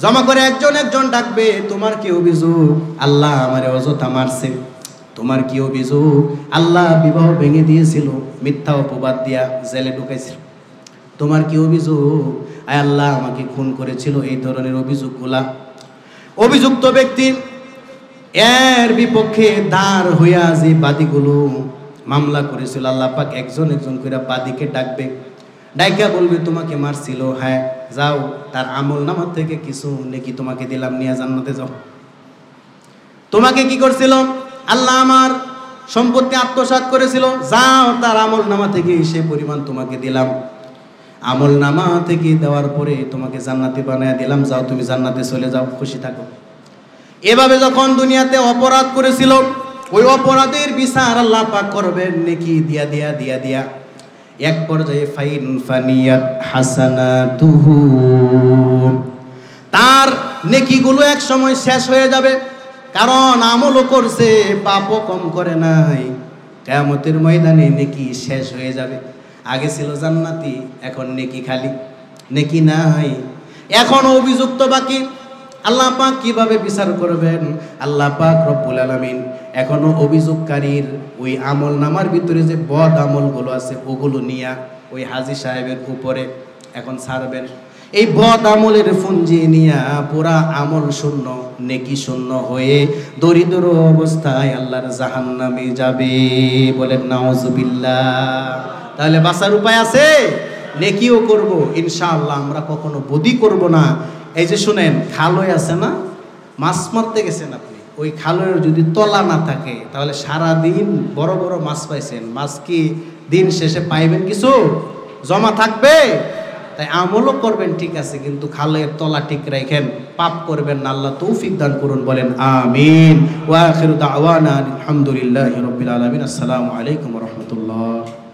জমা করে একজন একজন ডাকবে, তোমার কি অভিযোগ? আল্লাহ আমারে অযথা মারছে। তোমার কি অভিযোগ? আল্লাহ বিবাহ ভেঙে দিয়েছিল, মিথ্যা অপবাদ দিয়া জেলে ঢুকাইছিল। তোমার কি অভিযোগ? আয় আল্লাহ আমাকে খুন করেছিল, এই ধরনের অভিযোগগুলা। অভিযুক্ত ব্যক্তি এর বিপক্ষে দাঁড় হইয়া যে বাদীগুলো মামলা করেছিল, আল্লাহ পাক একজন একজন করে বাদীকে ডাকবে, ডাইকা বলবে তোমাকে মারছিল, হ্যাঁ যাও, তার আমল নামা থেকে কিছু নেকি তোমাকে দিলাম, নিয়ে জান্নাতে যাও। তোমাকে কি করছিল? আল্লাহ আমার সম্পত্তি আত্মসাৎ করেছিল, যাও, তার আমল নামা থেকে সে পরিমাণ তোমাকে দিলাম। আমল নামা থেকে দেওয়ার পরে তোমাকে জান্নাতে বানায় দিলাম, যাও তুমি জান্নাতে চলে যাও, খুশি থাকো। এভাবে যখন দুনিয়াতে অপরাধ করেছিল, ওই অপরাধের বিচার আল্লাহ পাক করবেন নেকি দিয়া দিয়া দিয়া দিয়া। এক পর্যায়ে ফাইন ফানিয়াত হাসানাতুহু, তার নেকিগুলো এক সময় শেষ হয়ে যাবে, কারণ আমলও করছে, পাপও কম করে নাই। কিয়ামতের ময়দানে নেকি শেষ হয়ে যাবে। আগে ছিল জান্নাতি, এখন নেকি খালি, নেকি নাই, এখন অভিযুক্ত বাকি। আল্লাহ পাক কিভাবে বিচার করবেন? আল্লাহ পাক রব্বুল আলামিন এখনো অভিযোগকারীর ওই আমল নামার ভিতরে যে বদ আমলগুলো আছে, ওগুলো নিয়ে ওই হাজী সাহেবের উপরে এখন ছাড়বেন। এই বদ আমলের পুঞ্জি নিয়ে পুরা আমল শূন্য, নেকি শূন্য হয়ে দরিদ্র অবস্থায় আল্লাহর জাহান্নামে যাবে। বলেন নাউজুবিল্লাহ। তাহলে বাঁচার উপায় আছে, নেকিও করব ইনশাআল্লাহ, আমরা কখনো বদি করব না। এই যে শুনেন, খালয় আছে না, মাছ মারতে গেছেন আপনি, ওই খালয়ের যদি তলা না থাকে, তাহলে সারা দিন বড় বড় মাছ পাইছেন, মাছ কি দিন শেষে পাইবেন? কিছু জমা থাকবে। তাই আমলও করবেন ঠিক আছে, কিন্তু খালয়ের তলা ঠিক রাখেন, পাপ করবেন না। আল্লাহ তৌফিক দান করুন, বলেন আমিন। ওয়া আখিরু দাওয়ানা আলহামদুলিল্লাহি রাব্বিল আলামিন। আসসালামু আলাইকুম ওয়া রাহমাতুল্লাহ।